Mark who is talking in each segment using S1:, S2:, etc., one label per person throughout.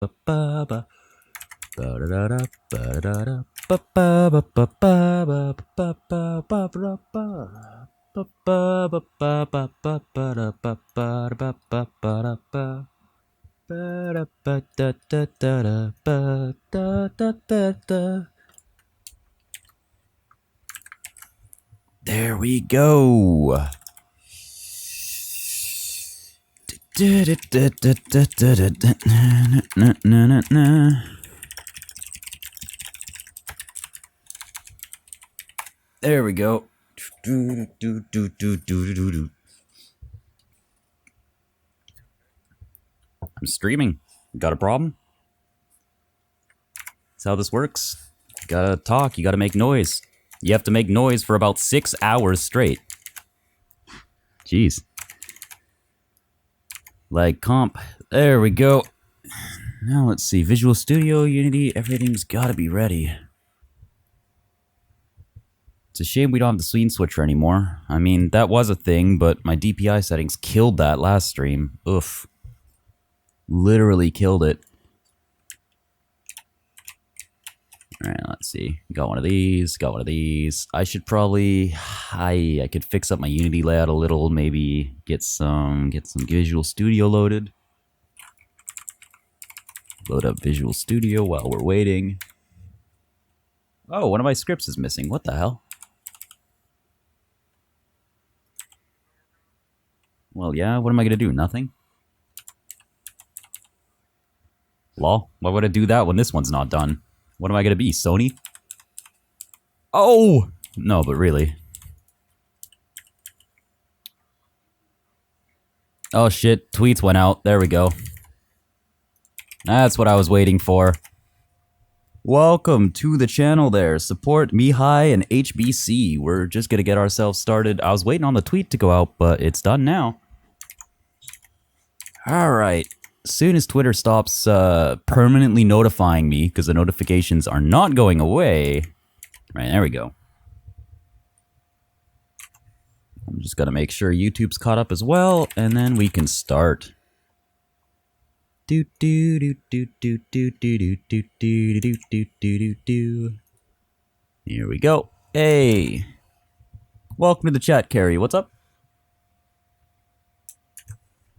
S1: There we go. There we go. I'm streaming. Got a problem? That's how this works. You gotta talk, you gotta make noise. You have to make noise for about 6 hours straight. Jeez. Like comp. There we go. Now let's see. Visual Studio, Unity, everything's gotta be ready. It's a shame we don't have the scene switcher anymore. I mean, that was a thing, but my DPI settings killed that last stream. Oof. Literally killed it. Alright, let's see. Got one of these, got one of these. I should probably... I could fix up my Unity layout a little, maybe get some Visual Studio loaded. Load up Visual Studio while we're waiting. Oh, one of my scripts is missing. What the hell? Well, yeah, what am I gonna do? Nothing? Lol, why would I do that when this one's not done? What am I gonna be, Sony? Oh! No, but really. Oh shit, tweets went out. There we go. That's what I was waiting for. Welcome to the channel there. Support Mihai and HBC. We're just gonna get ourselves started. I was waiting on the tweet to go out, but it's done now. Alright. As soon as Twitter stops permanently notifying me, because the notifications are not going away. Right, there we go. I'm just gonna make sure YouTube's caught up as well, and then we can start. Do do do do do do do do do do do do do do. Here we go. Hey, welcome to the chat, Carrie. What's up?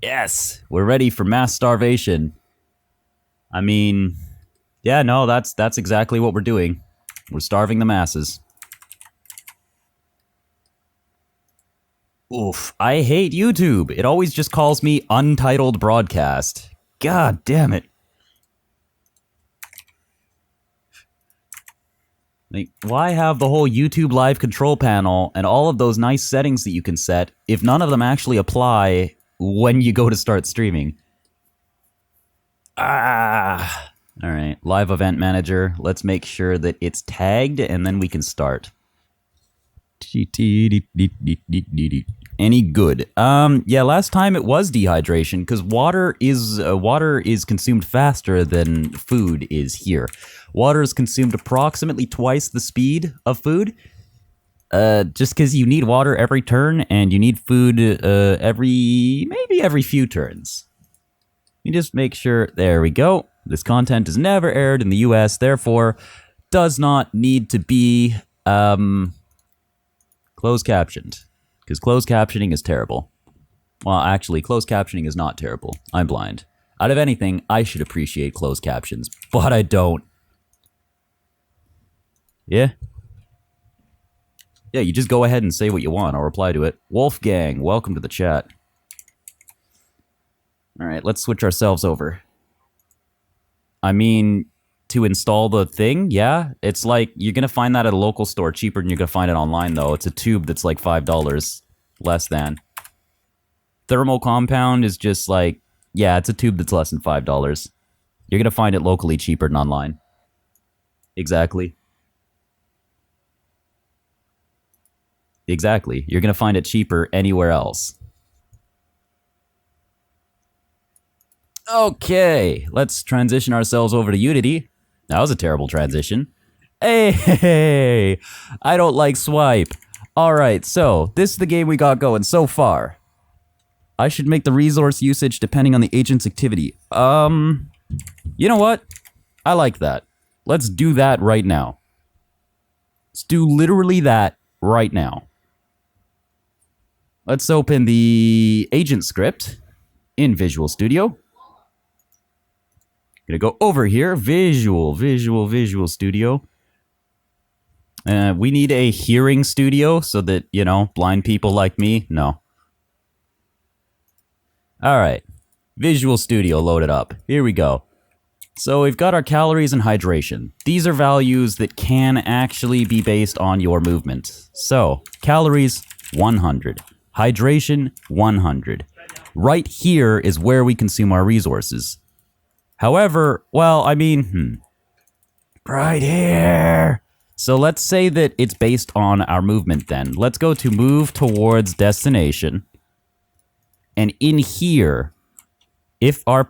S1: Yes, we're ready for mass starvation. I mean, yeah, no, that's exactly what we're doing. We're starving the masses. Oof, I hate YouTube. It always just calls me untitled broadcast. God damn it. Like, why have the whole YouTube live control panel and all of those nice settings that you can set if none of them actually apply when you go to start streaming? Ah. Alright, live event manager. Let's make sure that it's tagged and then we can start. Any good? Yeah, last time it was dehydration because water is consumed faster than food is here. Water is consumed approximately twice the speed of food. Just because you need water every turn and you need food maybe every few turns. You just make sure. There we go. This content is never aired in the US, therefore does not need to be closed captioned. Because closed captioning is terrible. Well, actually, closed captioning is not terrible. I'm blind. Out of anything, I should appreciate closed captions, but I don't. Yeah? Yeah, you just go ahead and say what you want. I'll reply to it. Wolfgang, welcome to the chat. Alright, let's switch ourselves over. I mean, to install the thing, yeah. It's like, you're gonna find that at a local store cheaper than you're gonna find it online, though. It's a tube that's like $5 less than. Thermal compound is just like, yeah, it's a tube that's less than $5. You're gonna find it locally cheaper than online. Exactly. Exactly. You're gonna find it cheaper anywhere else. Okay, let's transition ourselves over to Unity. That was a terrible transition. Hey, I don't like swipe. Alright, so this is the game we got going so far. I should make the resource usage depending on the agent's activity. You know what? I like that. Let's do that right now. Let's do literally that right now. Let's open the agent script in Visual Studio. Gonna go over here, Visual Studio. We need a hearing studio so that, you know, blind people like me, no. All right, Visual Studio loaded up. Here we go. So we've got our calories and hydration. These are values that can actually be based on your movement. So, calories, 100. Hydration, 100. Right here is where we consume our resources. However, well, I mean, right here. So let's say that it's based on our movement then. Let's go to move towards destination. And in here, if our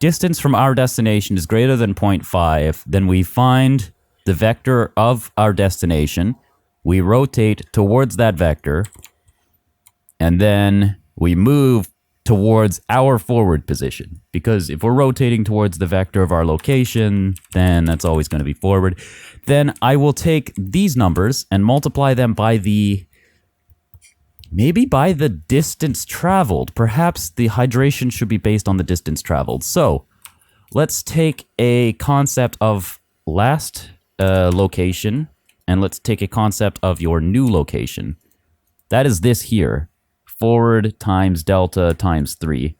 S1: distance from our destination is greater than 0.5, then we find the vector of our destination. We rotate towards that vector. And then we move towards our forward position. Because if we're rotating towards the vector of our location, then that's always going to be forward. Then I will take these numbers and multiply them by the... maybe by the distance traveled. Perhaps the hydration should be based on the distance traveled. So, let's take a concept of last location, and let's take a concept of your new location. That is this here. Forward times delta times 3.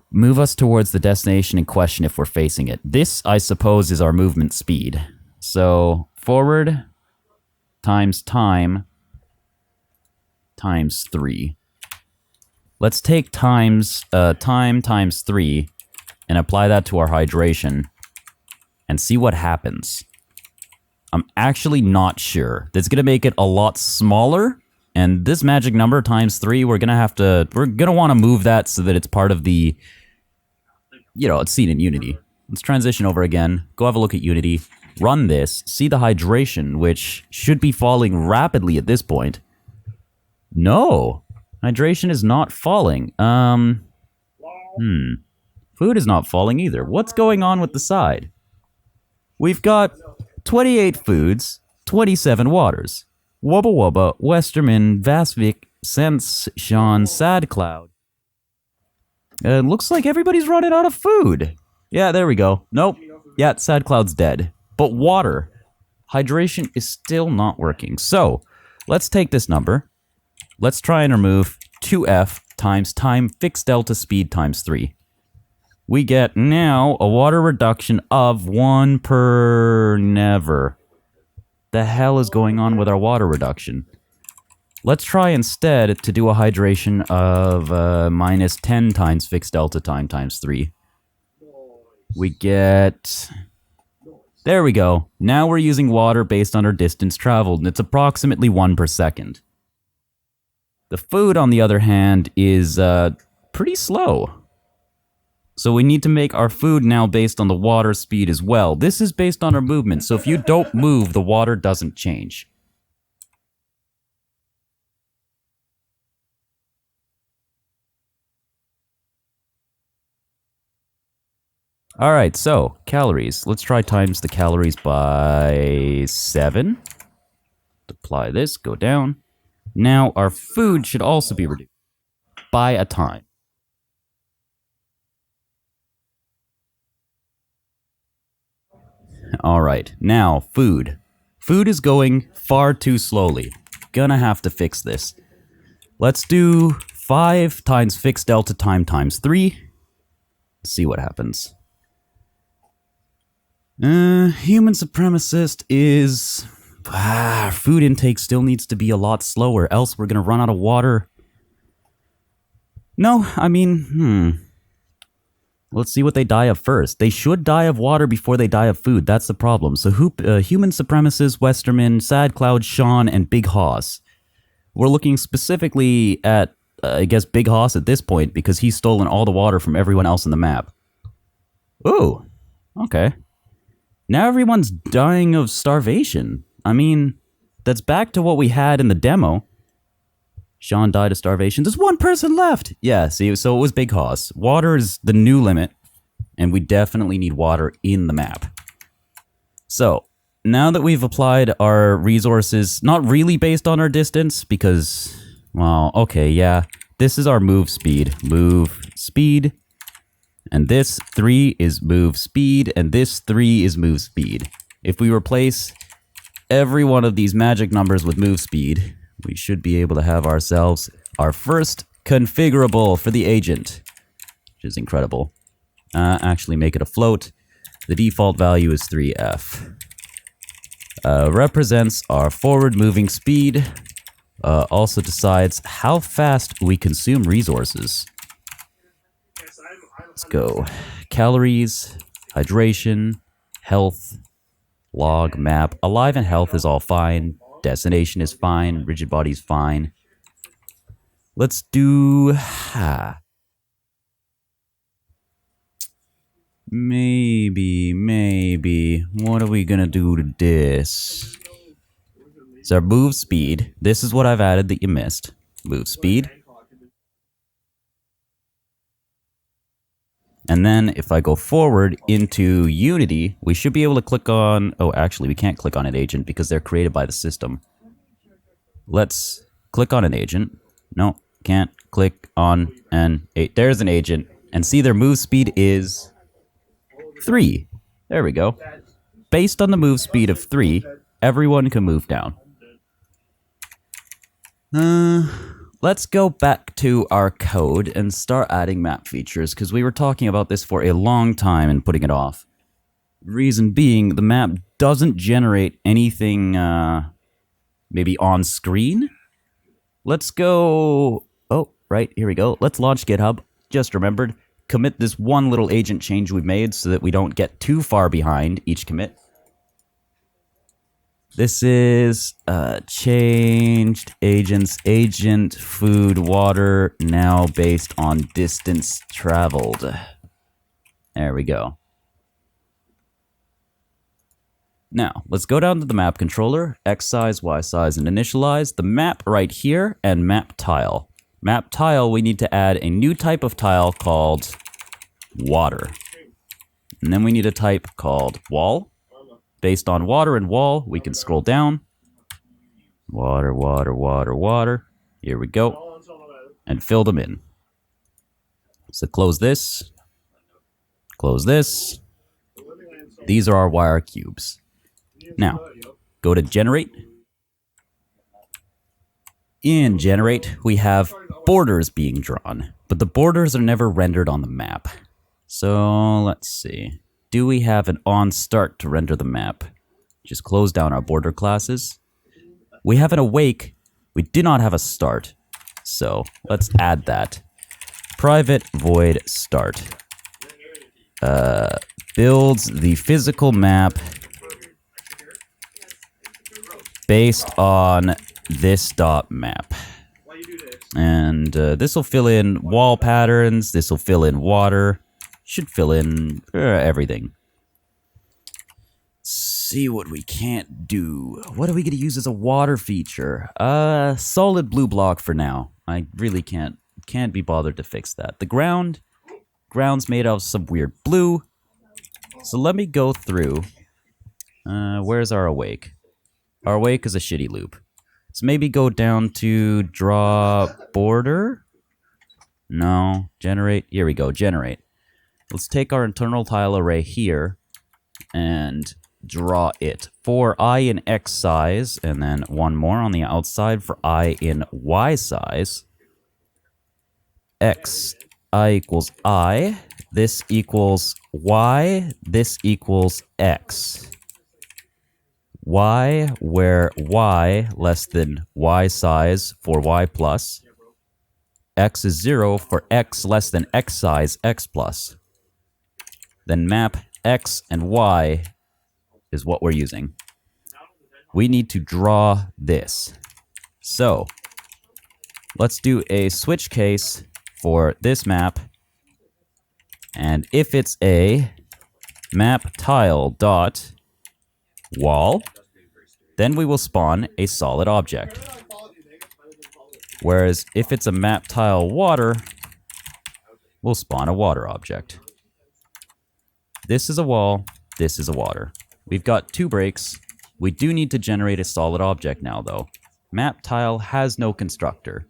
S1: Move us towards the destination in question if we're facing it. This, I suppose, is our movement speed. So, forward times time times 3. Let's take time times 3 and apply that to our hydration and see what happens. I'm actually not sure. That's going to make it a lot smaller. And this magic number times 3, we're going to want to move that so that it's part of the, you know, it's seen in Unity. Let's transition over again. Go have a look at Unity. Run this. See the hydration, which should be falling rapidly at this point. No, hydration is not falling. Food is not falling either. What's going on with the side? We've got 28 foods, 27 waters. Wubba Wubba, Westerman, Vasvik, Sense, Sean, Sad Cloud. It looks like everybody's running out of food. Yeah, there we go. Nope. Yeah, Sad Cloud's dead. But water. Hydration is still not working. So, let's take this number. Let's try and remove 2f times time fixed delta speed times 3. We get now a water reduction of 1 per never. The hell is going on with our water reduction? Let's try instead to do a hydration of minus 10 times fixed delta time times 3. We get... there we go. Now we're using water based on our distance traveled, and it's approximately 1 per second. The food, on the other hand, is pretty slow. So we need to make our food now based on the water speed as well. This is based on our movement, so if you don't move, the water doesn't change. Alright, so, calories. Let's try times the calories by 7. Apply this, go down. Now, our food should also be reduced by a time. Alright, now, food. Food is going far too slowly. Gonna have to fix this. Let's do 5 times fixed delta time times 3. See what happens. Human supremacist is... food intake still needs to be a lot slower, else we're gonna run out of water. No, I mean, Let's see what they die of first. They should die of water before they die of food. That's the problem. So human supremacist, Westerman, Sad Cloud, Sean, and Big Hoss. We're looking specifically at, I guess, Big Hoss at this point because he's stolen all the water from everyone else in the map. Ooh, okay. Now everyone's dying of starvation. I mean, that's back to what we had in the demo. Sean died of starvation. There's one person left! Yeah, see, so it was Big Hoss. Water is the new limit, and we definitely need water in the map. So, now that we've applied our resources, not really based on our distance, because, well, okay, yeah. This is our move speed. Move speed. And this 3 is move speed, and this 3 is move speed. If we replace every one of these magic numbers with move speed, we should be able to have ourselves our first configurable for the agent, which is incredible. Actually make it a float. The default value is 3F. Represents our forward moving speed. Also decides how fast we consume resources. Let's go. Calories, hydration, health, log, map. Alive and health is all fine. Destination is fine. Rigid body is fine. Let's do... Maybe. What are we gonna do to this? It's our move speed. This is what I've added that you missed. Move speed. And then if I go forward into Unity, we should be able to click on... Oh, actually, we can't click on an agent because they're created by the system. Let's click on an agent. No, can't click on an... There's an agent. And see, their move speed is 3. There we go. Based on the move speed of 3, everyone can move down. Let's go back to our code and start adding map features, because we were talking about this for a long time and putting it off. Reason being, the map doesn't generate anything, maybe on screen? Let's go... Oh, right, here we go. Let's launch GitHub. Just remembered. Commit this one little agent change we've made so that we don't get too far behind each commit. This is changed agents, agent, food, water, now based on distance traveled. There we go. Now, let's go down to the map controller, X size, Y size, and initialize the map right here, and map tile. Map tile, we need to add a new type of tile called water. And then we need a type called wall. Based on water and wall, we can scroll down. Water, water, water, water. Here we go. And fill them in. So close this. Close this. These are our wire cubes. Now, go to generate. In generate, we have borders being drawn, but the borders are never rendered on the map. So let's see. Do we have an on start to render the map? Just close down our border classes. We have an awake. We do not have a start. So let's add that. Private void start. Builds the physical map based on this dot map. And this will fill in wall patterns. This will fill in water. Should fill in everything. Let's see what we can't do. What are we going to use as a water feature? Solid blue block for now. I really can't be bothered to fix that. The ground's made out of some weird blue. So let me go through. Where's our awake? Our awake is a shitty loop. So maybe go down to draw border. No, generate. Here we go, generate. Let's take our internal tile array here and draw it for I in X size, and then one more on the outside for I in Y size. X, I equals I. This equals Y. This equals X. Y, where Y less than Y size for Y plus. X is 0 for X less than X size, X plus. Then map X and Y is what we're using. We need to draw this. So, let's do a switch case for this map. And if it's a map tile dot wall, then we will spawn a solid object. Whereas if it's a map tile water, we'll spawn a water object. This is a wall, this is a water. We've got 2 breaks. We do need to generate a solid object now, though. Map tile has no constructor.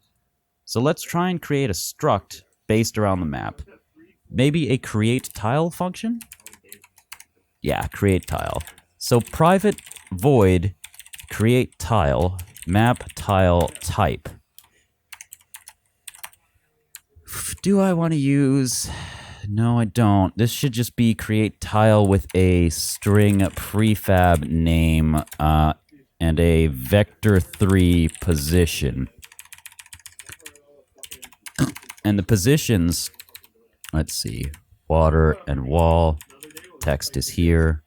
S1: So let's try and create a struct based around the map. Maybe a create tile function? Yeah, create tile. So private void create tile map tile type. Do I want to use... No, I don't. This should just be create tile with a string prefab name and a vector3 position. And the positions, let's see, water and wall, text is here.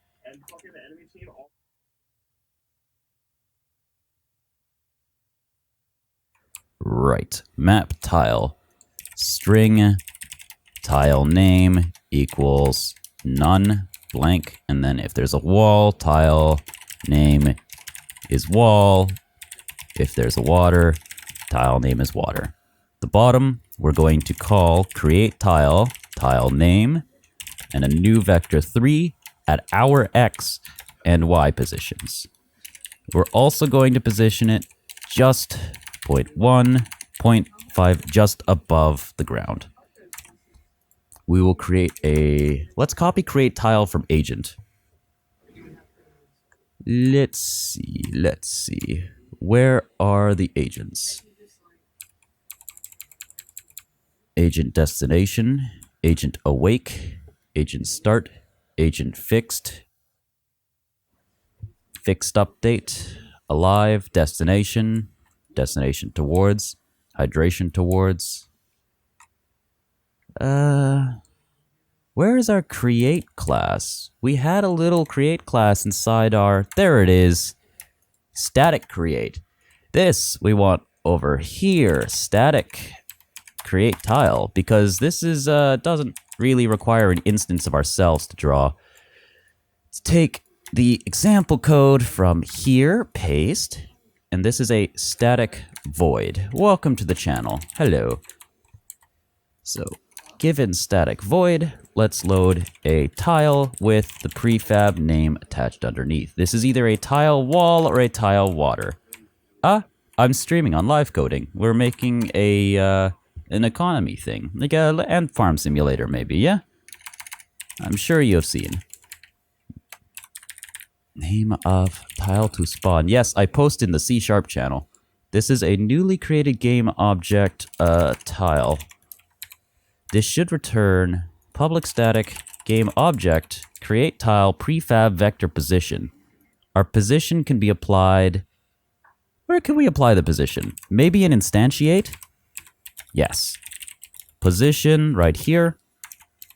S1: Right, map tile, string tile name equals none blank, and then if there's a wall, tile name is wall. If there's a water, tile name is water. The bottom, we're going to call create tile, tile name, and a new vector3 at our x and y positions. We're also going to position it just 0.1, 0.5, just above the ground. We will create a... Let's copy create tile from agent. Let's see. Where are the agents? Agent destination, agent awake, agent start, agent fixed, fixed update, alive, destination, destination towards, hydration towards. Where is our create class? We had a little create class inside our... There it is. Static create. This we want over here. Static create tile. Because this is doesn't really require an instance of ourselves to draw. Let's take the example code from here. Paste. And this is a static void. Welcome to the channel. Hello. So... given static void, let's load a tile with the prefab name attached underneath. This is either a tile wall or a tile water. I'm streaming on live coding. We're making a an economy thing, like a ant farm simulator, maybe. Yeah, I'm sure you have seen. Name of tile to spawn. Yes, I posted in the C# channel. This is a newly created game object tile. This should return public static game object create tile prefab vector position. Our position can be applied... Where can we apply the position? Maybe in instantiate? Yes. Position right here.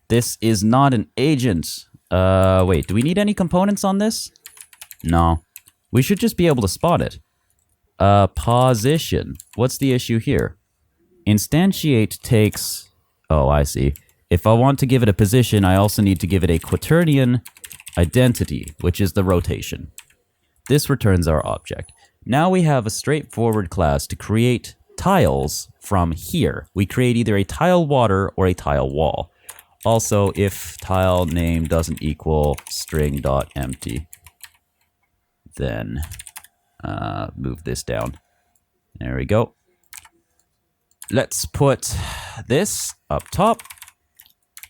S1: This is not an agent. Wait, do we need any components on this? No. We should just be able to spot it. Position. What's the issue here? Instantiate takes... Oh, I see. If I want to give it a position, I also need to give it a quaternion identity, which is the rotation. This returns our object. Now we have a straightforward class to create tiles from here. We create either a tile water or a tile wall. Also, if tile name doesn't equal string.empty, then move this down. There we go. Let's put this up top,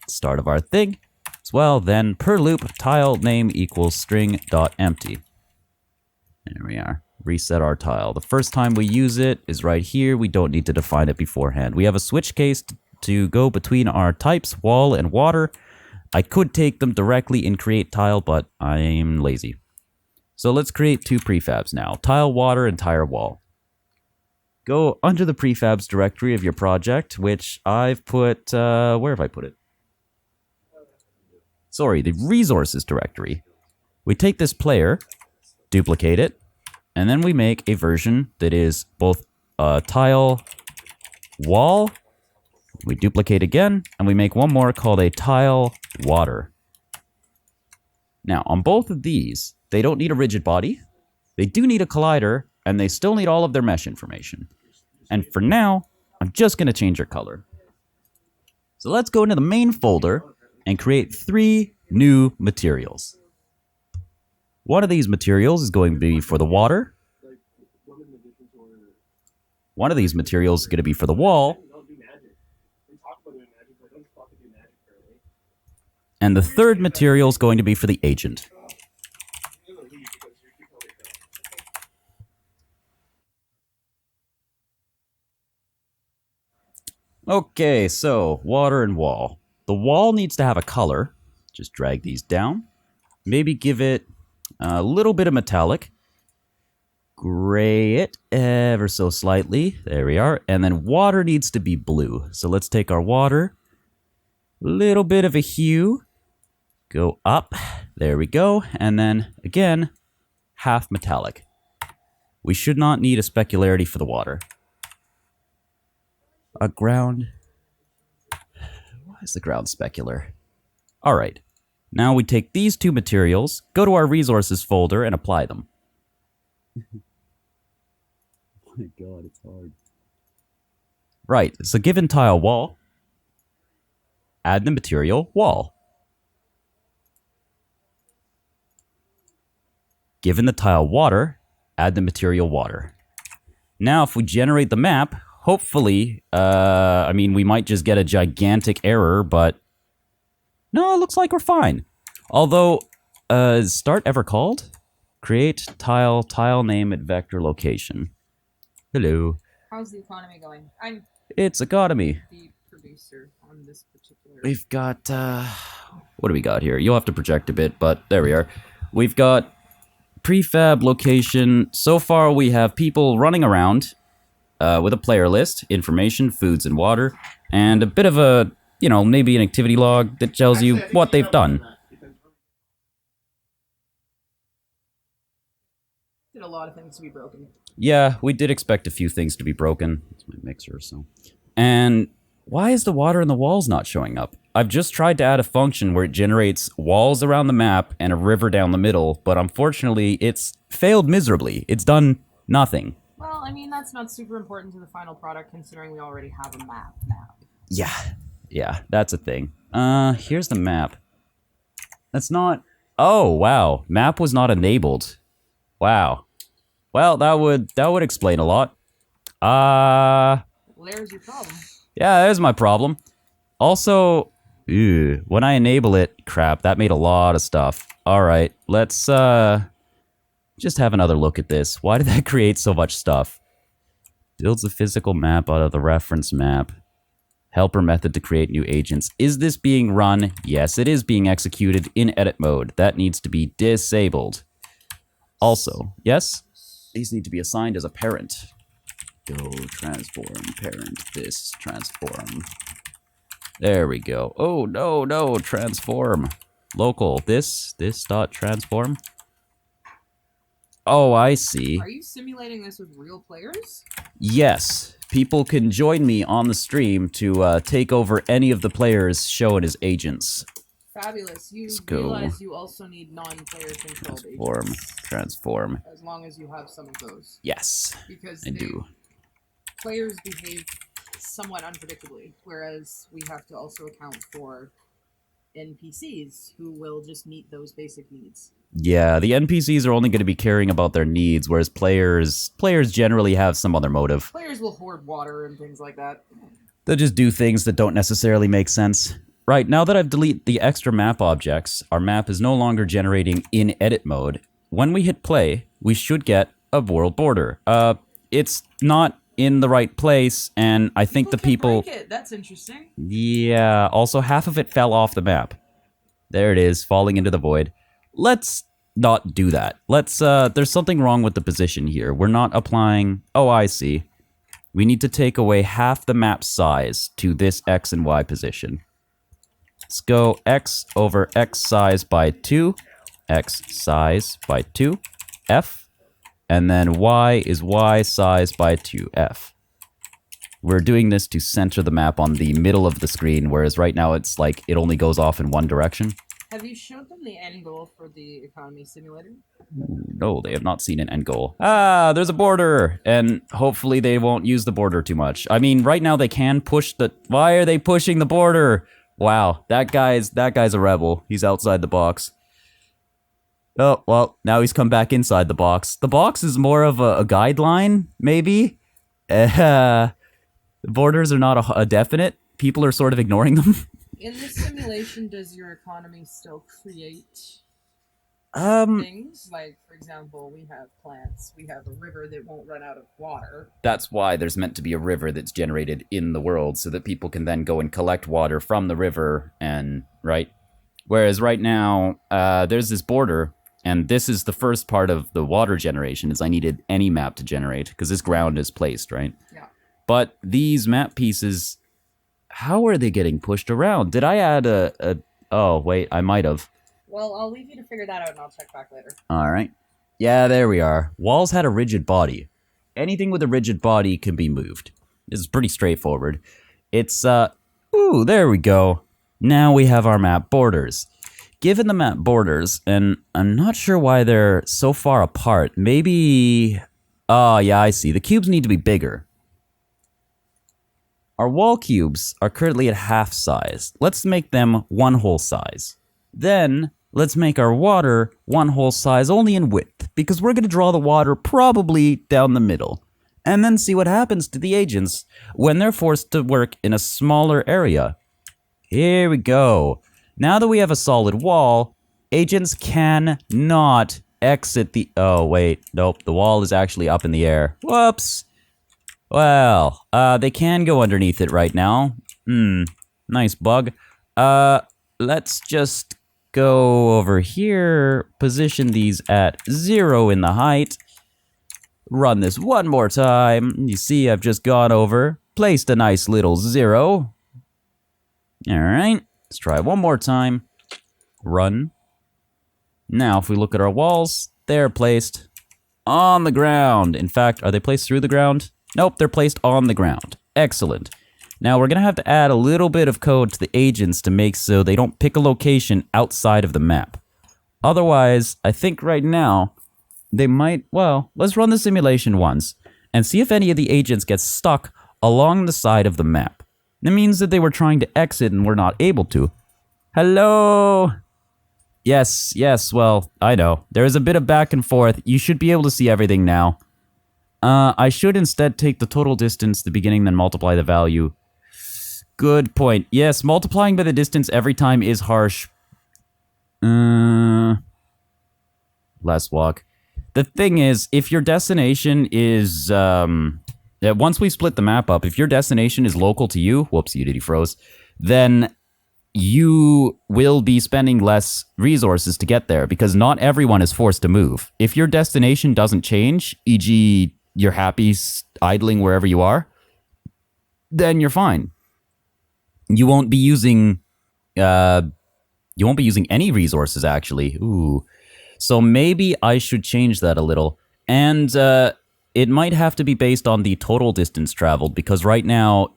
S1: start of our thing, as well, then per loop tile name equals string.empty. There we are. Reset our tile. The first time we use it is right here. We don't need to define it beforehand. We have a switch case to go between our types, wall and water. I could take them directly in create tile, but I'm lazy. So let's create 2 prefabs now, tile water and tile wall. Go under the prefabs directory of your project, which I've put, where have I put it? Sorry, the resources directory. We take this player, duplicate it, and then we make a version that is both tile wall. We duplicate again, and we make one more called a tile water. Now, on both of these, they don't need a rigid body. They do need a collider, and they still need all of their mesh information. And for now, I'm just going to change your color. So let's go into the main folder and create 3 new materials. One of these materials is going to be for the water. One of these materials is going to be for the wall. And the third material is going to be for the agent. Okay, so water and wall. The wall needs to have a color. Just drag these down. Maybe give it a little bit of metallic. Gray it ever so slightly. There we are. And then water needs to be blue. So let's take our water. Little bit of a hue. Go up. There we go. And then again, half metallic. We should not need a specularity for the water. A ground. Why is the ground specular? All right. Now we take these 2 materials, go to our resources folder, and apply them. Oh my god, it's hard. Right, so given tile wall, add the material wall. Given the tile water, add the material water. Now if we generate the map, hopefully, I mean, we might just get a gigantic error, but no, it looks like we're fine. Although, is start ever called? Create tile name at vector location. Hello.
S2: How's the economy going? I'm
S1: It's economy.
S2: the producer on this particular...
S1: We've got, what do we got here? You'll have to project a bit, but there we are. We've got prefab location. So far, we have people running around with a player list, information, foods, and water, and a bit of a, you know, maybe an activity log that tells you what they've done.
S2: Did a lot of things to be broken.
S1: Yeah, we did expect a few things to be broken. It's my mixer, so. And why is the water in the walls not showing up? I've just tried to add a function where it generates walls around the map and a river down the middle, but unfortunately, it's failed miserably. It's done nothing.
S2: Well, I mean, that's not super important to the final product, considering we already have a map now.
S1: Yeah, that's a thing. Here's the map. That's not... Oh, wow. Map was not enabled. Wow. Well, that would explain a lot.
S2: Well, there's your problem.
S1: Yeah, that is my problem. Also, when I enable it, crap, that made a lot of stuff. Alright, let's, just have another look at this. Why did that create so much stuff? Builds a physical map out of the reference map. Helper method to create new agents. Is this being run? Yes, it is being executed in edit mode. That needs to be disabled. Also, yes, these need to be assigned as a parent. Go transform parent this transform. There we go. Oh, no, transform. Local, this dot transform. Oh, I see.
S2: Are you simulating this with real players?
S1: Yes. People can join me on the stream to take over any of the players shown as agents.
S2: Fabulous. You realize you also need non-player controlled agents.
S1: Transform.
S2: As long as you have some of those.
S1: Yes,
S2: because
S1: I do.
S2: Players behave somewhat unpredictably, whereas we have to also account for NPCs who will just meet those basic needs.
S1: Yeah, the NPCs are only going to be caring about their needs, whereas players generally have some other motive.
S2: Players will hoard water and things like that.
S1: They'll just do things that don't necessarily make sense. Right, now that I've deleted the extra map objects, our map is no longer generating in edit mode. When we hit play, we should get a world border. It's not in the right place, and I think the people...
S2: Break it. That's interesting.
S1: Yeah, also half of it fell off the map. There it is, falling into the void. Let's not do that. Let's, there's something wrong with the position here. We're not applying... Oh, I see. We need to take away half the map size to this X and Y position. Let's go X over X size by 2. X size by 2. F. And then Y is Y size by 2. F. We're doing this to center the map on the middle of the screen, whereas right now it's like it only goes off in one direction.
S2: Have you showed them the end goal for the economy simulator?
S1: No, they have not seen an end goal. Ah, there's a border, and hopefully they won't use the border too much. I mean, right now they can push the. Why are they pushing the border? Wow, that guy's a rebel. He's outside the box. Oh well, now he's come back inside the box. The box is more of a guideline, maybe. Borders are not a definite. People are sort of ignoring them.
S2: In this simulation, does your economy still create
S1: Um,
S2: things? Like, for example, we have plants, we have a river that won't run out of water.
S1: that's why there's meant to be a river that's generated in the world so that people can then go and collect water from the river and, right? Whereas right now, there's this border, and this is the first part of the water generation, is I needed any map to generate, because this ground is placed, right?
S2: Yeah.
S1: But these map pieces, how are they getting pushed around? Did I add oh, wait, I might have.
S2: Well, I'll leave you to figure that out and I'll check back later.
S1: Alright. Yeah, there we are. Walls had a rigid body. Anything with a rigid body can be moved. This is pretty straightforward. It's, ooh, there we go. Now we have our map borders. Given the map borders, and I'm not sure why they're so far apart. Maybe... Oh, yeah, I see. The cubes need to be bigger. Our wall cubes are currently at half size. Let's make them one whole size. Then, let's make our water one whole size only in width, because we're going to draw the water probably down the middle. And then see what happens to the agents when they're forced to work in a smaller area. Here we go. Now that we have a solid wall, agents cannot exit the... Oh, wait. Nope, the wall is actually up in the air. Whoops. Well, they can go underneath it right now. Nice bug. Let's just go over here, position these at 0 in the height. Run this one more time. You see, I've just gone over, placed a nice little 0. Alright, let's try one more time. Run. Now, if we look at our walls, they're placed on the ground. In fact, are they placed through the ground? Nope, they're placed on the ground. Excellent. Now, we're going to have to add a little bit of code to the agents to make so they don't pick a location outside of the map. Otherwise, I think right now, they might... Well, let's run the simulation once and see if any of the agents get stuck along the side of the map. That means that they were trying to exit and were not able to. Hello? Yes, well, I know. There is a bit of back and forth. You should be able to see everything now. I should instead take the total distance at the beginning, then multiply the value. Good point. Yes, multiplying by the distance every time is harsh. Less walk. The thing is, if your destination is, once we split the map up, if your destination is local to you, whoops, Unity froze, then you will be spending less resources to get there, because not everyone is forced to move. If your destination doesn't change, e.g., you're happy idling wherever you are, then you're fine. You won't be using any resources, actually. Ooh. So maybe I should change that a little. And it might have to be based on the total distance traveled, because right now,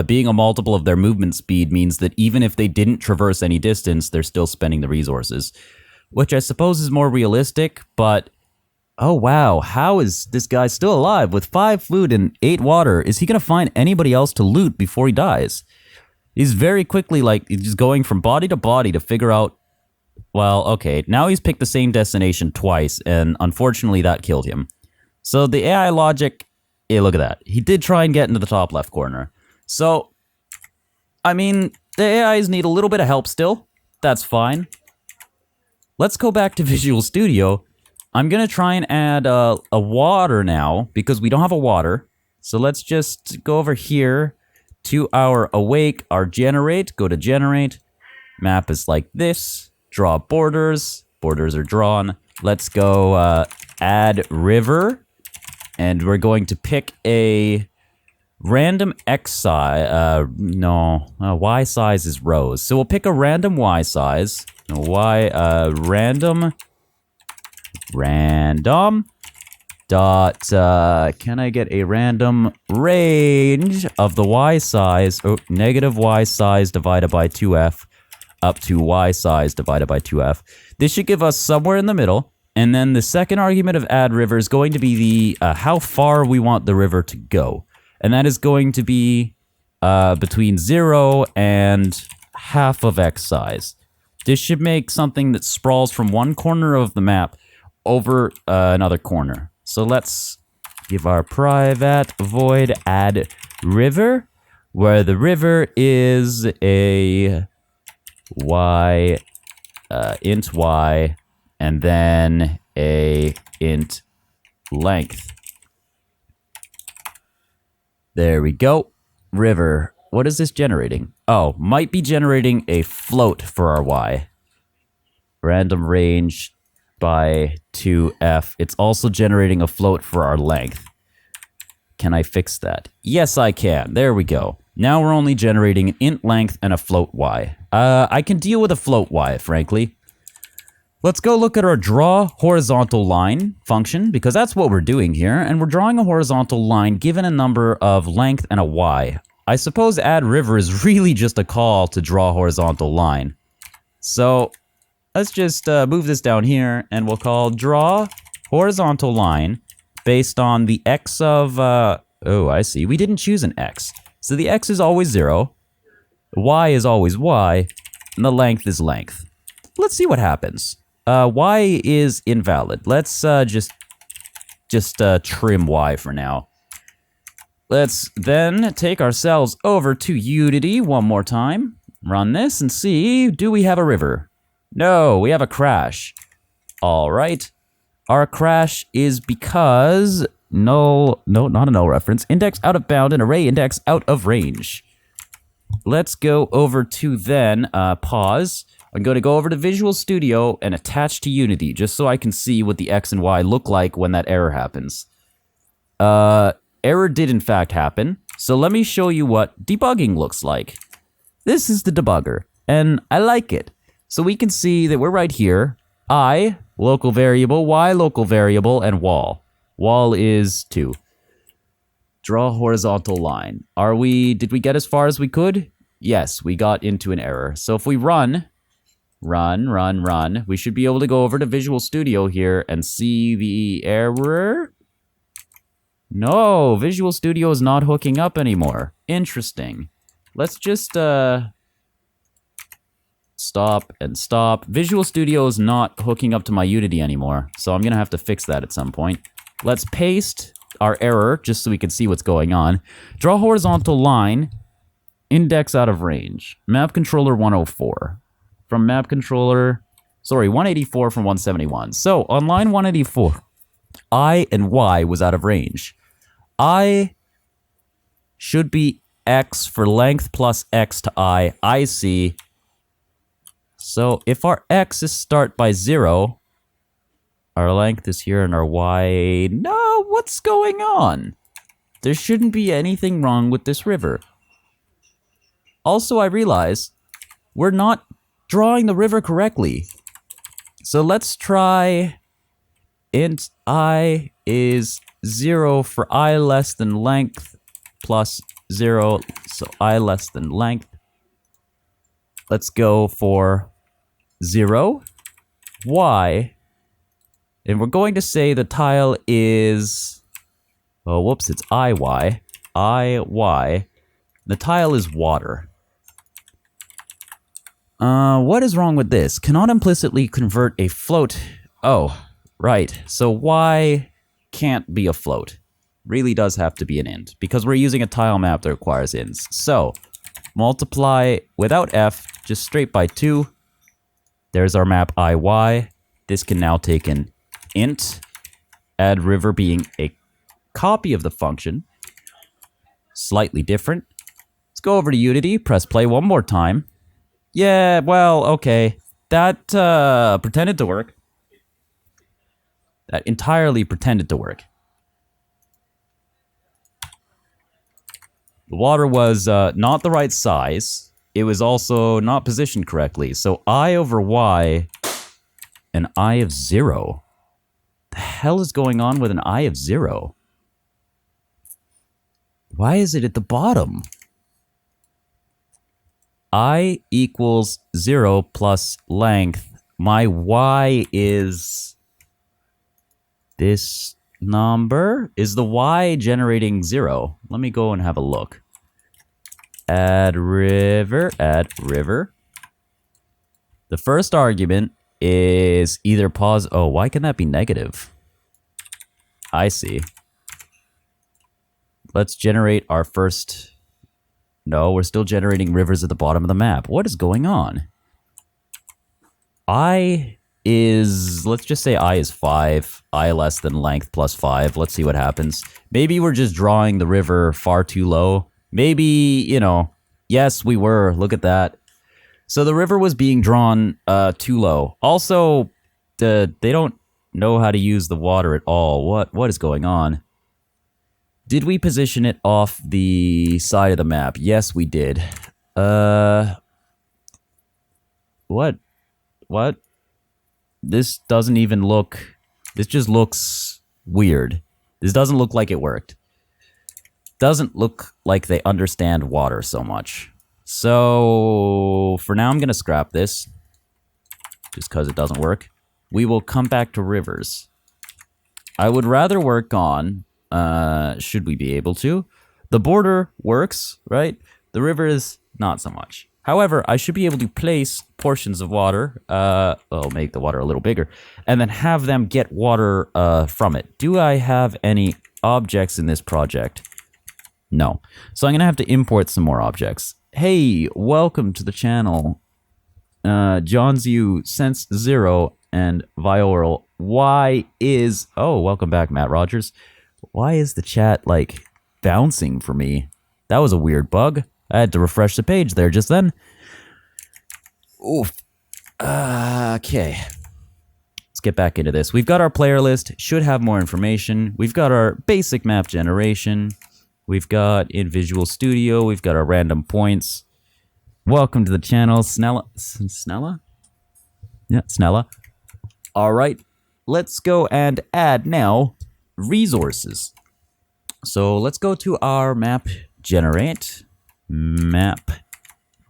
S1: being a multiple of their movement speed means that even if they didn't traverse any distance, they're still spending the resources. Which I suppose is more realistic, but... Oh wow, how is this guy still alive with 5 food and 8 water? Is he gonna find anybody else to loot before he dies? He's very quickly, like, just going from body to body to figure out... Well, okay, now he's picked the same destination twice, and unfortunately that killed him. So the AI logic... Hey, look at that. He did try and get into the top left corner. So, I mean, the AIs need a little bit of help still. That's fine. Let's go back to Visual Studio. I'm going to try and add a water now, because we don't have a water. So let's just go over here to our awake, our generate, go to generate. Map is like this. Draw borders. Borders are drawn. Let's go add river. And we're going to pick a random X size. Y size is rows. So we'll pick a random Y size. Random dot, can I get a random range of the Y size? Oh, negative Y size divided by 2F up to y size divided by 2f. This should give us somewhere in the middle. And then the second argument of add river is going to be the how far we want the river to go. And that is going to be between 0 and half of x size. This should make something that sprawls from one corner of the map over another corner. So let's give our private void add river, where the river is a y, int y, and then a int length. There we go. River. What is this generating? Oh, might be generating a float for our y. Random range by 2f. It's also generating a float for our length. Can I fix that? Yes, I can. There we go. Now we're only generating an int length and a float y. I can deal with a float y, frankly. Let's go look at our draw horizontal line function, because that's what we're doing here, and we're drawing a horizontal line given a number of length and a y. I suppose add river is really just a call to draw a horizontal line. So let's just move this down here, and we'll call draw horizontal line based on the x of, oh, I see. We didn't choose an x. So the x is always 0, y is always y, and the length is length. Let's see what happens. Y is invalid. Let's just trim y for now. Let's then take ourselves over to Unity one more time. Run this and see, do we have a river? No, we have a crash. All right. Our crash is because null, no, not a null reference. Index out of bound and array index out of range. Let's go over to then, pause. I'm going to go over to Visual Studio and attach to Unity, just so I can see what the X and Y look like when that error happens. Error did in fact happen, so let me show you what debugging looks like. This is the debugger, and I like it. So we can see that we're right here. I, local variable, Y, local variable, and wall. Wall is 2. Draw horizontal line. Did we get as far as we could? Yes, we got into an error. So if we run, we should be able to go over to Visual Studio here and see the error. No, Visual Studio is not hooking up anymore. Interesting. Let's just, stop and stop. Visual Studio is not hooking up to my Unity anymore, so I'm gonna have to fix that at some point. Let's paste our error, just so we can see what's going on. Draw horizontal line, index out of range. Map controller 104. From map controller, sorry, 184 from 171. So, on line 184, I and Y was out of range. I should be X for length plus X to I see. So, if our X is start by 0, our length is here and our Y... No, what's going on? There shouldn't be anything wrong with this river. Also, I realize we're not drawing the river correctly. So let's try int I is 0 for I less than length plus 0, so I less than length. Let's go for 0, Y, and we're going to say the tile is, oh whoops, it's IY, IY, the tile is water. What is wrong with this? Cannot implicitly convert a float. Oh, right. So Y can't be a float. Really does have to be an int, because we're using a tile map that requires ints. So, multiply without f, just straight by 2. There's our map IY. This can now take an int, add river being a copy of the function. Slightly different. Let's go over to Unity, press play one more time. Yeah, well, okay. That pretended to work. That entirely pretended to work. The water was not the right size. It was also not positioned correctly. So I over Y, an I of 0. The hell is going on with an I of 0? Why is it at the bottom? I equals 0 plus length. My y is this number. Is the y generating 0? Let me go and have a look. Add river, add river. The first argument is either pause. Oh, why can that be negative? I see. Let's generate our first. No, we're still generating rivers at the bottom of the map. What is going on? I is, let's just say I is 5. I less than length plus 5. Let's see what happens. Maybe we're just drawing the river far too low. Maybe, you know, yes, we were. Look at that. So the river was being drawn too low. Also, they don't know how to use the water at all. What is going on? Did we position it off the side of the map? Yes, we did. What? This doesn't even look... This just looks weird. This doesn't look like it worked. Doesn't look like they understand water so much. So, for now I'm going to scrap this. Just because it doesn't work. We will come back to rivers. I would rather work on... should we be able to? The border works, right? The river is not so much. However, I should be able to place portions of water, well, make the water a little bigger, and then have them get water from it. Do I have any objects in this project? No. So I'm going to have to import some more objects. Hey, welcome to the channel. Johnsu, Sense Zero, and Vioral. Why is... Oh, welcome back, Matt Rogers. Why is the chat, like, bouncing for me? That was a weird bug. I had to refresh the page there just then. Oof. Okay. Let's get back into this. We've got our player list. Should have more information. We've got our basic map generation. We've got in Visual Studio. We've got our random points. Welcome to the channel, Snella. Snella? Yeah, Snella. All right. Let's go and add now resources. So let's go to our map generate. Map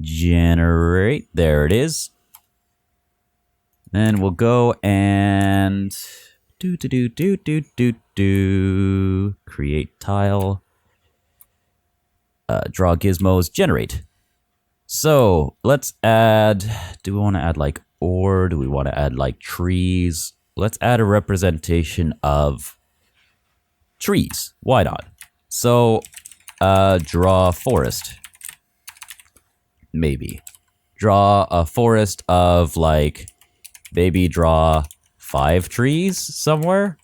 S1: generate. There it is. Then we'll go and create tile. Draw gizmos. Generate. So let's add. Do we want to add like ore? Do we want to add like trees? Let's add a representation of trees. Why not? So draw forest. Maybe draw a forest of like, maybe draw 5 trees somewhere.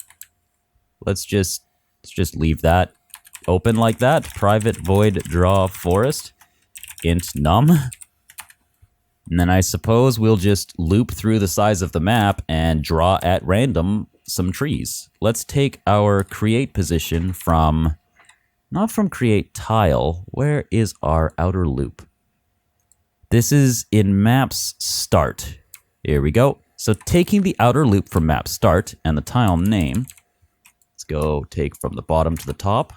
S1: Let's just leave that open like that. Private void draw forest int num. And then I suppose we'll just loop through the size of the map and draw at random some trees. Let's take our create position from, not from create tile. Where is our outer loop? This is in maps start. Here we go. So taking the outer loop from map start and the tile name, let's go take from the bottom to the top.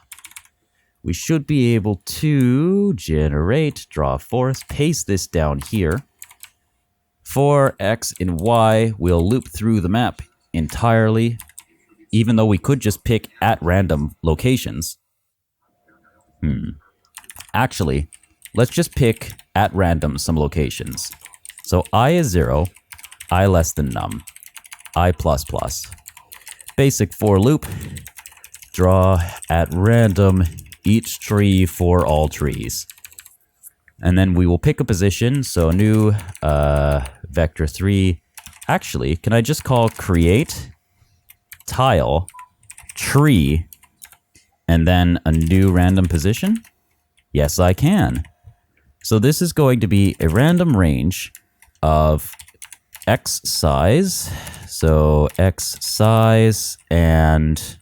S1: We should be able to generate, draw forest, paste this down here. For X and Y, we'll loop through the map entirely, even though we could just pick at random locations. Actually, let's just pick at random some locations. So I is 0, I less than num, I plus plus. Basic for loop, draw at random each tree for all trees. And then we will pick a position, so new vector 3. Actually, can I just call create tile tree and then a new random position? Yes, I can. So this is going to be a random range of X size. So X size and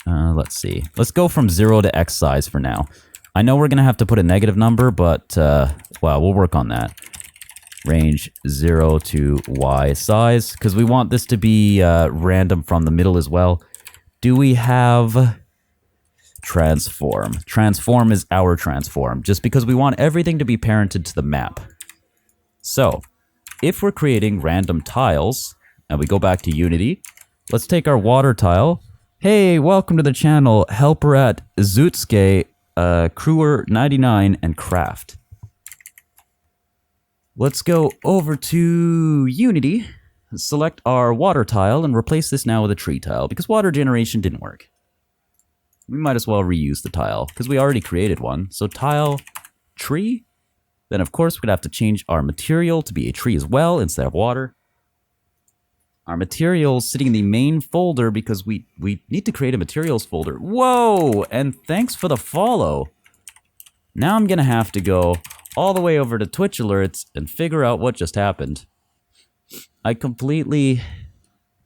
S1: let's see. Let's go from 0 to X size for now. I know we're going to have to put a negative number, but well, we'll work on that. Range 0 to Y size, because we want this to be random from the middle as well. Do we have transform. Transform is our transform, just because we want everything to be parented to the map. So, if we're creating random tiles, and we go back to Unity, let's take our water tile. Hey, welcome to the channel, helper at Zootsuke, Crewer99, and Craft. Let's go over to Unity, select our water tile, and replace this now with a tree tile, because water generation didn't work. We might as well reuse the tile, because we already created one. So tile, tree. Then of course we're gonna have to change our material to be a tree as well, instead of water. Our materials sitting in the main folder, because we need to create a materials folder. Whoa! And thanks for the follow. Now I'm gonna have to go all the way over to Twitch alerts and figure out what just happened. I completely...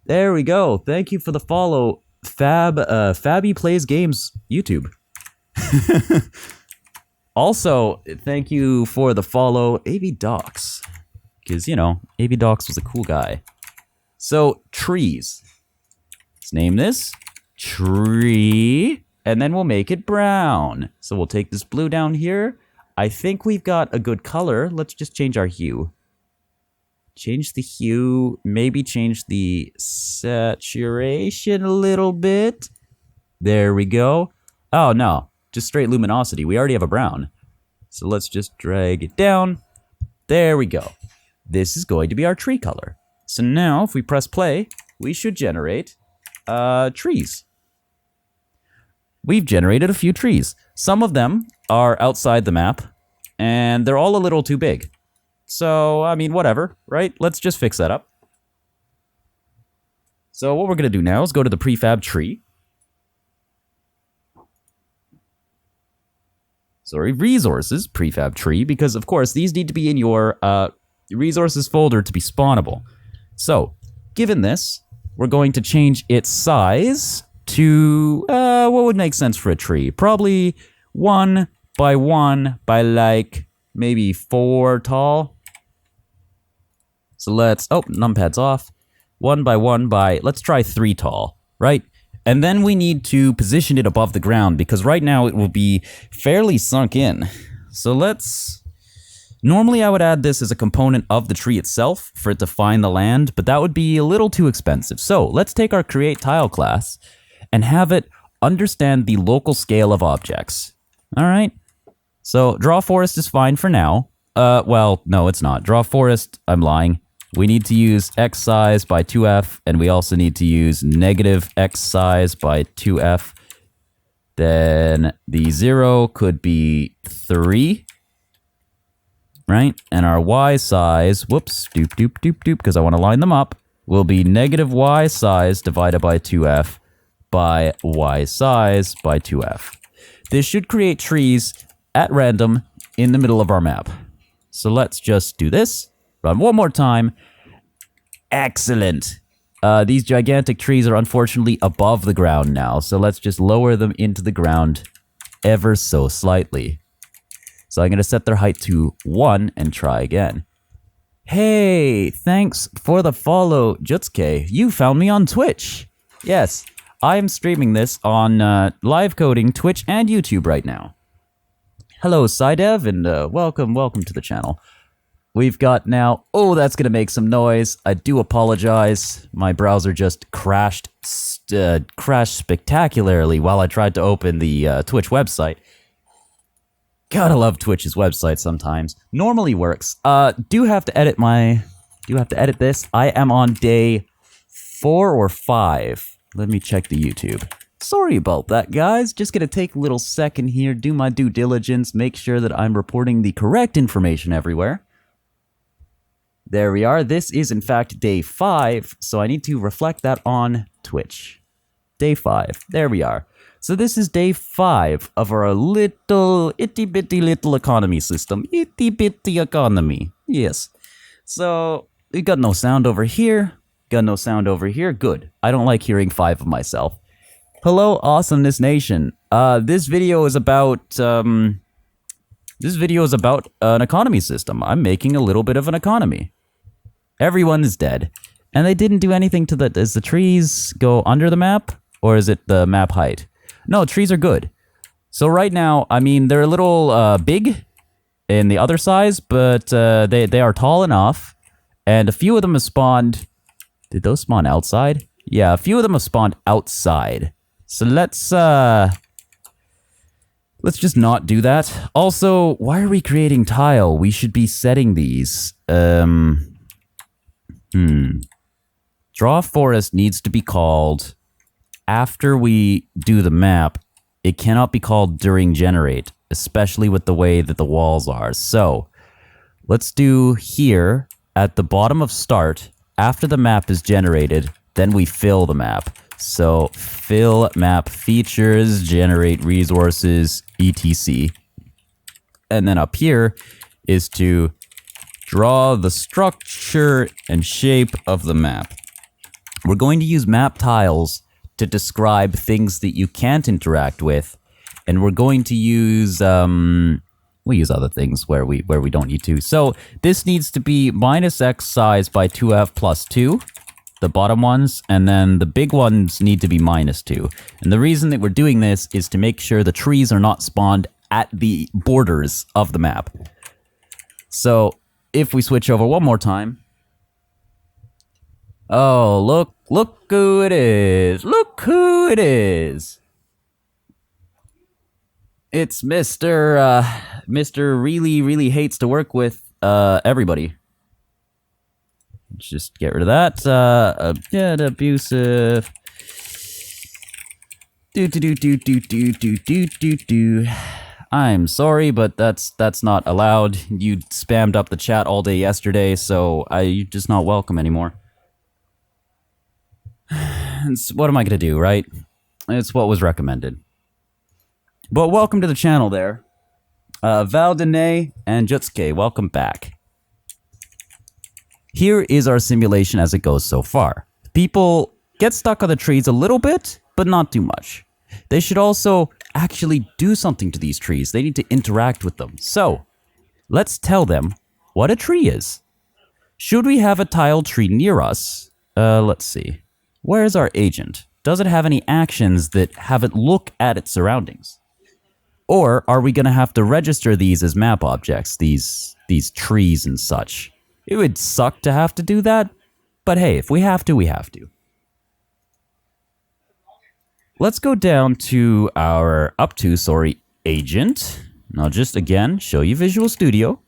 S1: There we go. Thank you for the follow. Fabby Plays Games YouTube. Also, thank you for the follow, AV Docs. Because, you know, AV Docs was a cool guy. So, trees. Let's name this tree. And then we'll make it brown. So we'll take this blue down here. I think we've got a good color. Let's just change our hue. Change the hue, maybe change the saturation a little bit. There we go. Oh, no, just straight luminosity. We already have a brown. So let's just drag it down. There we go. This is going to be our tree color. So now, if we press play, we should generate trees. We've generated a few trees. Some of them are outside the map, and they're all a little too big. So, I mean, whatever, right? Let's just fix that up. So what we're going to do now is go to the prefab tree. Sorry, resources, prefab tree, because of course these need to be in your resources folder to be spawnable. So, given this, we're going to change its size to, what would make sense for a tree? Probably 1 by 1 by like maybe 4 tall. So let's, oh, numpad's off. 1 by 1 by, let's try 3 tall, right? And then we need to position it above the ground, because right now it will be fairly sunk in. So let's, normally I would add this as a component of the tree itself for it to find the land, but that would be a little too expensive. So let's take our create tile class and have it understand the local scale of objects. All right. So draw forest is fine for now. Well, no, it's not. Draw forest, I'm lying. We need to use x size by 2f, and we also need to use negative x size by 2f. Then the 0 could be 3, right? And our y size, whoops, doop, doop, doop, doop, because I want to line them up, will be negative y size divided by 2f by y size by 2f. This should create trees at random in the middle of our map. So let's just do this. Run one more time. Excellent. These gigantic trees are unfortunately above the ground now, so let's just lower them into the ground ever so slightly. So I'm going to set their height to 1 and try again. Hey, thanks for the follow, Jutsuke. You found me on Twitch. Yes, I am streaming this on live coding, Twitch, and YouTube right now. Hello, Psydev, and welcome to the channel. We've got now... Oh, that's going to make some noise. I do apologize. My browser just crashed spectacularly while I tried to open the Twitch website. Gotta love Twitch's website sometimes. Normally works. Do have to edit this. I am on day 4 or 5. Let me check the YouTube. Sorry about that, guys. Just gonna take a little second here, do my due diligence, make sure that I'm reporting the correct information everywhere. There we are. This is, in fact, day 5, so I need to reflect that on Twitch. Day 5. There we are. So this is day 5 of our little, itty-bitty little economy system. Itty-bitty economy. Yes. So, we got no sound over here. Got no sound over here. Good. I don't like hearing 5 of myself. Hello, Awesomeness Nation. This video is about, an economy system. I'm making a little bit of an economy. Everyone is dead. And they didn't do anything to the... Does the trees go under the map? Or is it the map height? No, trees are good. So right now, I mean, they're a little big in the other size, but they are tall enough. And a few of them have spawned... Did those spawn outside? Yeah, a few of them have spawned outside. So let's just not do that. Also, why are we creating tile? We should be setting these. Draw forest needs to be called after we do the map. It cannot be called during generate, especially with the way that the walls are. So, let's do here at the bottom of start, after the map is generated, then we fill the map. So, fill map features, generate resources, etc. And then up here is to draw the structure and shape of the map. We're going to use map tiles to describe things that you can't interact with, and we're going to use we use other things where we don't need to. So this needs to be minus x size by 2f plus 2, the bottom ones, and then the big ones need to be minus 2. And the reason that we're doing this is to make sure the trees are not spawned at the borders of the map. So if we switch over one more time. Oh, look who it is. Look who it is. It's Mr. really hates to work with everybody. Let's just get rid of that. Abusive. I'm sorry, but that's not allowed. You spammed up the chat all day yesterday, so you're just not welcome anymore. What am I gonna do, right? It's what was recommended. But welcome to the channel there. Valdene and Jutsuke, welcome back. Here is our simulation as it goes so far. People get stuck on the trees a little bit, but not too much. They should also actually do something to these trees. They need to interact with them. So, let's tell them what a tree is. Should we have a tiled tree near us? Let's see. Where is our agent? Does it have any actions that have it look at its surroundings? Or are we going to have to register these as map objects, these trees and such? It would suck to have to do that, but hey, if we have to, we have to. Let's go down to our agent. And I'll just, again, show you Visual Studio.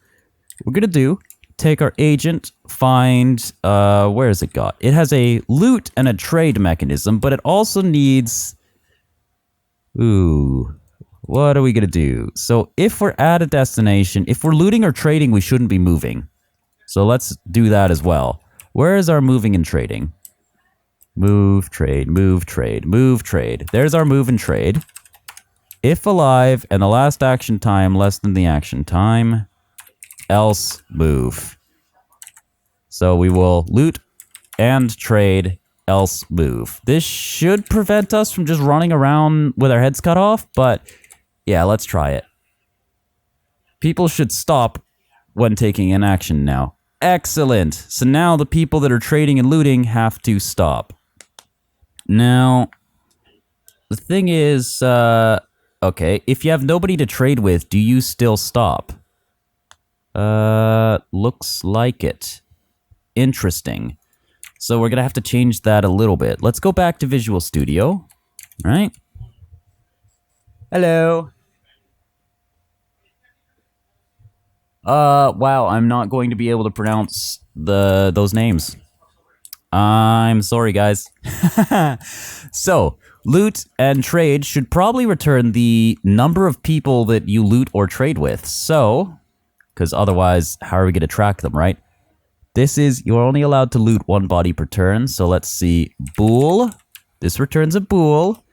S1: We're going to do, take our agent, find, where has it got? It has a loot and a trade mechanism, but it also needs, what are we going to do? So if we're at a destination, if we're looting or trading, we shouldn't be moving. So let's do that as well. Where is our moving and trading? Move, trade, move, trade, move, trade. There's our move and trade. If alive and the last action time less than the action time, else move. So we will loot and trade, else move. This should prevent us from just running around with our heads cut off, but yeah, let's try it. People should stop when taking an action now. Excellent. So now the people that are trading and looting have to stop. Now, the thing is, okay, if you have nobody to trade with, do you still stop? Looks like it. Interesting. So we're gonna have to change that a little bit. Let's go back to Visual Studio. All right. Hello. Wow, I'm not going to be able to pronounce those names. I'm sorry, guys. So, loot and trade should probably return the number of people that you loot or trade with. So, because otherwise, how are we going to track them, right? This is, you're only allowed to loot one body per turn. So let's see, bool. This returns a bool.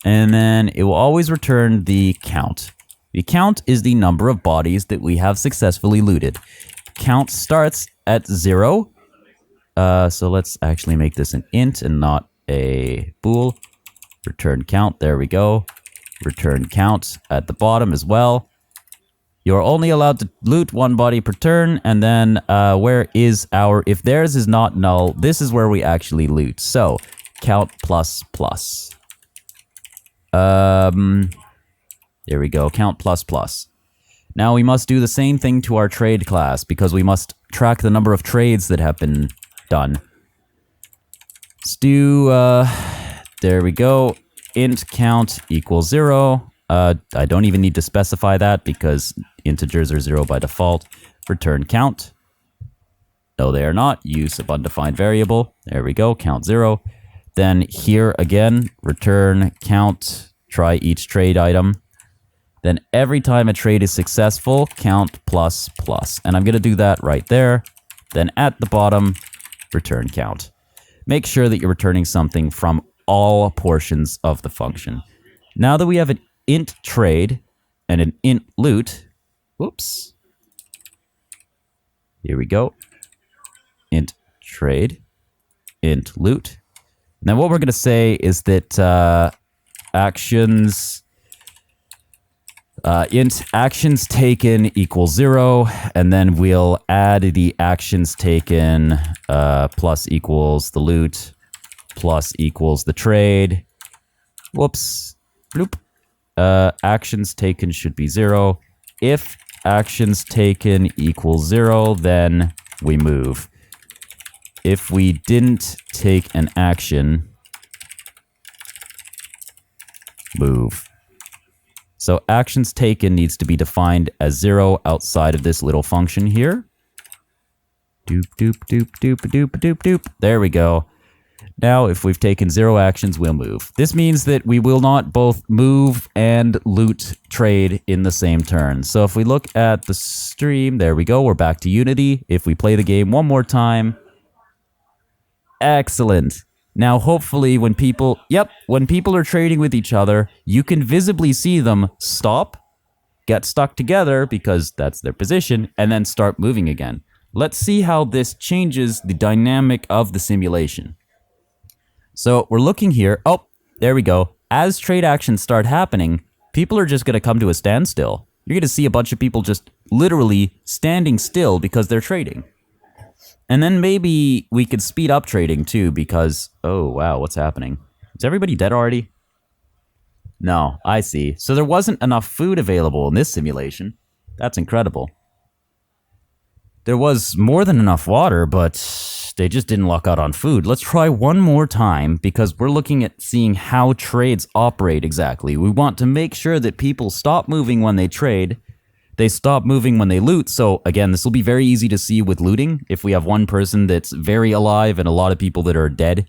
S1: And then it will always return the count. The count is the number of bodies that we have successfully looted. Count starts at 0. So let's actually make this an int and not a bool. Return count, there we go. Return count at the bottom as well. You're only allowed to loot one body per turn, and then where is our, if theirs is not null, this is where we actually loot. So, count plus plus. There we go, count plus plus. Now we must do the same thing to our trade class because we must track the number of trades that have been done. Let's do, there we go, int count equals 0. I don't even need to specify that because integers are 0 by default. Return count. No, they are not. Use of undefined variable. There we go, count 0. Then here again, return count, try each trade item. Then every time a trade is successful, count plus plus. And I'm going to do that right there. Then at the bottom, return count. Make sure that you're returning something from all portions of the function. Now that we have an int trade and an int loot, whoops. Here we go. Int trade, int loot. Now what we're going to say is that actions... int actions taken equals 0, and then we'll add the actions taken plus equals the loot plus equals the trade. Whoops. Bloop. Actions taken should be 0. If actions taken equals 0, then we move. If we didn't take an action, move. So actions taken needs to be defined as 0 outside of this little function here. Doop, doop, doop, doop, doop, doop, doop. There we go. Now, if we've taken 0 actions, we'll move. This means that we will not both move and loot trade in the same turn. So if we look at the stream, there we go. We're back to Unity. If we play the game one more time. Excellent. Now, hopefully, when people are trading with each other, you can visibly see them stop, get stuck together because that's their position, and then start moving again. Let's see how this changes the dynamic of the simulation. So we're looking here. Oh, there we go. As trade actions start happening, people are just going to come to a standstill. You're going to see a bunch of people just literally standing still because they're trading. And then maybe we could speed up trading too because, oh wow, what's happening? Is everybody dead already? No, I see. So there wasn't enough food available in this simulation. That's incredible. There was more than enough water, but they just didn't luck out on food. Let's try one more time because we're looking at seeing how trades operate exactly. We want to make sure that people stop moving when they trade. They stop moving when they loot, so again, this will be very easy to see with looting. If we have one person that's very alive and a lot of people that are dead,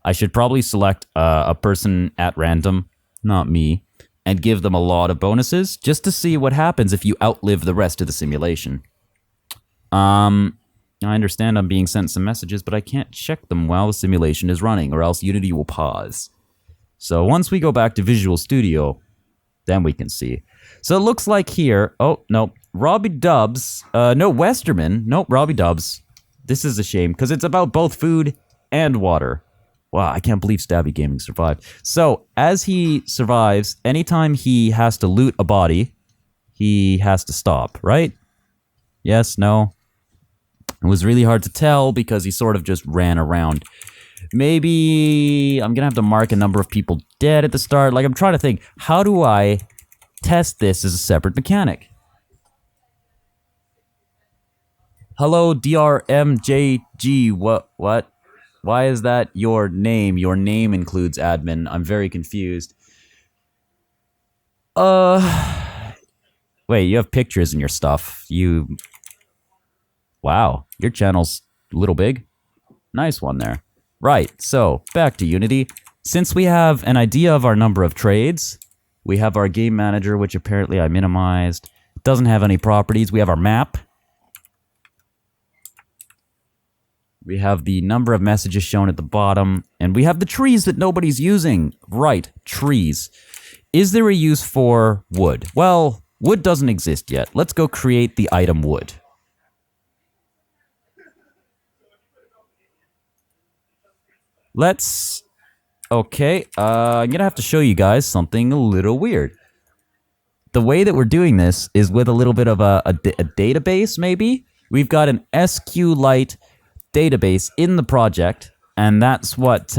S1: I should probably select a person at random, not me, and give them a lot of bonuses, just to see what happens if you outlive the rest of the simulation. I understand I'm being sent some messages, but I can't check them while the simulation is running, or else Unity will pause. So once we go back to Visual Studio, then we can see. So it looks like here, oh, no, Robbie Dubs, no, Westerman, nope, Robbie Dubs. This is a shame, because it's about both food and water. Wow, I can't believe Stabby Gaming survived. So, as he survives, anytime he has to loot a body, he has to stop, right? Yes, no? It was really hard to tell, because he sort of just ran around. Maybe I'm gonna have to mark a number of people dead at the start. Like, I'm trying to think, how do I test this as a separate mechanic? Hello, DRMJG, what? Why is that your name? Your name includes admin. I'm very confused. Wait, you have pictures in your stuff. Wow, your channel's a little big. Nice one there. Right, so, back to Unity. Since we have an idea of our number of trades, we have our game manager, which apparently I minimized. It doesn't have any properties. We have our map. We have the number of messages shown at the bottom. And we have the trees that nobody's using. Right, trees. Is there a use for wood? Well, wood doesn't exist yet. Let's go create the item wood. Okay, I'm gonna have to show you guys something a little weird. The way that we're doing this is with a little bit of a database, maybe? We've got an SQLite database in the project, and that's what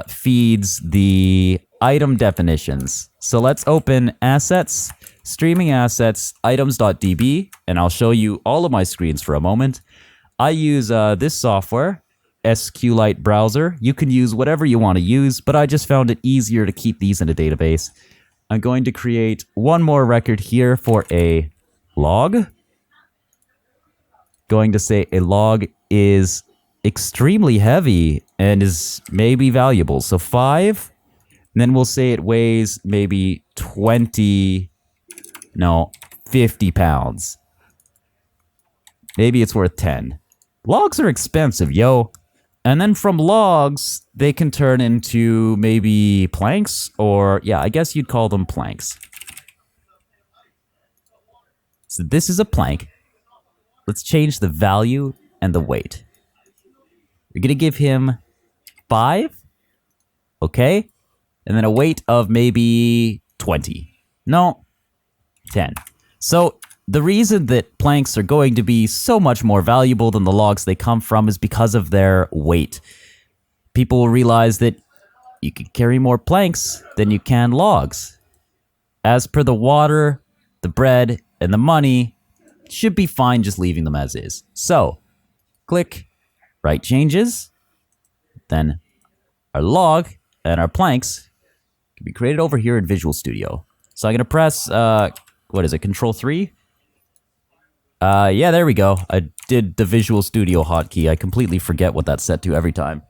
S1: feeds the item definitions. So let's open assets, streaming assets, items.db, and I'll show you all of my screens for a moment. I use this software, SQLite browser. You can use whatever you want to use, but I just found it easier to keep these in a database. I'm going to create one more record here for a log. Going to say a log is extremely heavy and is maybe valuable. So 5, and then we'll say it weighs maybe 50 pounds. Maybe it's worth 10. Logs are expensive, yo. And then from logs, they can turn into maybe planks, or yeah, I guess you'd call them planks. So this is a plank. Let's change the value and the weight. We're gonna give him 5, okay? And then a weight of maybe 20. No, 10. So the reason that planks are going to be so much more valuable than the logs they come from is because of their weight. People will realize that you can carry more planks than you can logs. As per the water, the bread, and the money, should be fine just leaving them as is. So, click write changes, then our log and our planks can be created over here in Visual Studio. So I'm going to press, what is it, Control 3? Yeah, there we go. I did the Visual Studio hotkey. I completely forget what that's set to every time.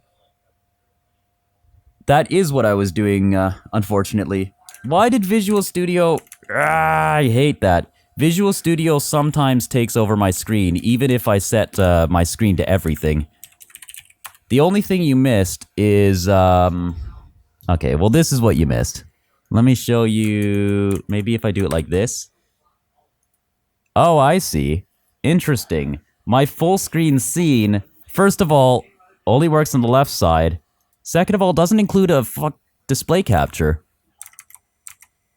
S1: That is what I was doing, unfortunately. Why did Visual Studio... I hate that. Visual Studio sometimes takes over my screen, even if I set my screen to everything. The only thing you missed is... Okay, well this is what you missed. Let me show you... Maybe if I do it like this. Oh, I see. Interesting. My full screen scene, first of all, only works on the left side. Second of all, doesn't include a display capture.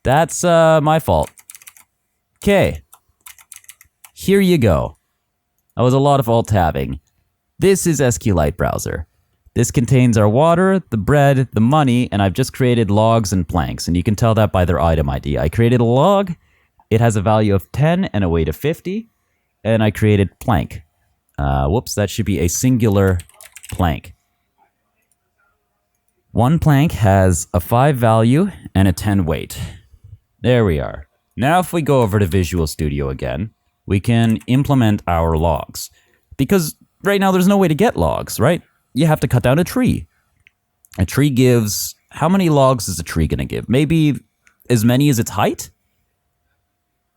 S1: That's my fault. Okay. Here you go. That was a lot of alt-tabbing. This is SQLite browser. This contains our water, the bread, the money, and I've just created logs and planks, and you can tell that by their item ID. I created a log. It has a value of 10 and a weight of 50. And I created plank. Whoops, that should be a singular plank. One plank has a 5 value and a 10 weight. There we are. Now if we go over to Visual Studio again, we can implement our logs. Because right now there's no way to get logs, right? You have to cut down a tree. A tree gives... How many logs is a tree going to give? Maybe as many as its height?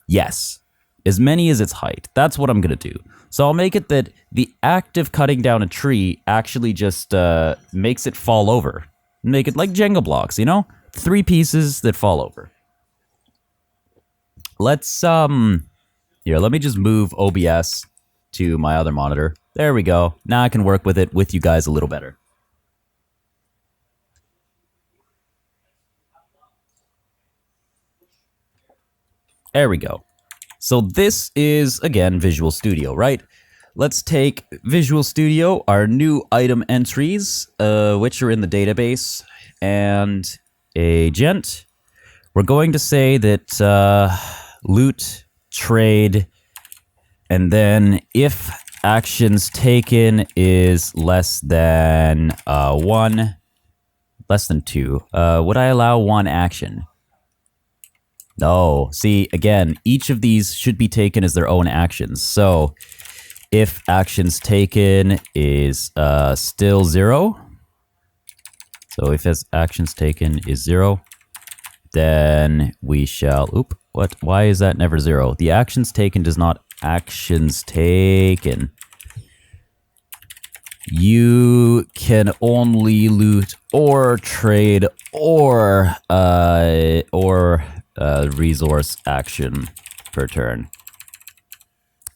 S1: Yes, as many as its height. That's what I'm going to do. So I'll make it that the act of cutting down a tree actually just makes it fall over. Make it like Jenga blocks, you know? 3 pieces that fall over. Let's, here, let me just move OBS to my other monitor. There we go. Now I can work with it with you guys a little better. There we go. So this is, again, Visual Studio, right? Let's take Visual Studio, our new item entries, which are in the database, and agent. We're going to say that loot, trade, and then if actions taken is less than 1, less than 2, would I allow 1 action? No, see, again, each of these should be taken as their own actions. So, if actions taken is still 0, so if actions taken is 0, then we shall, why is that never 0? The actions taken does not actions taken. You can only loot or trade or resource action per turn.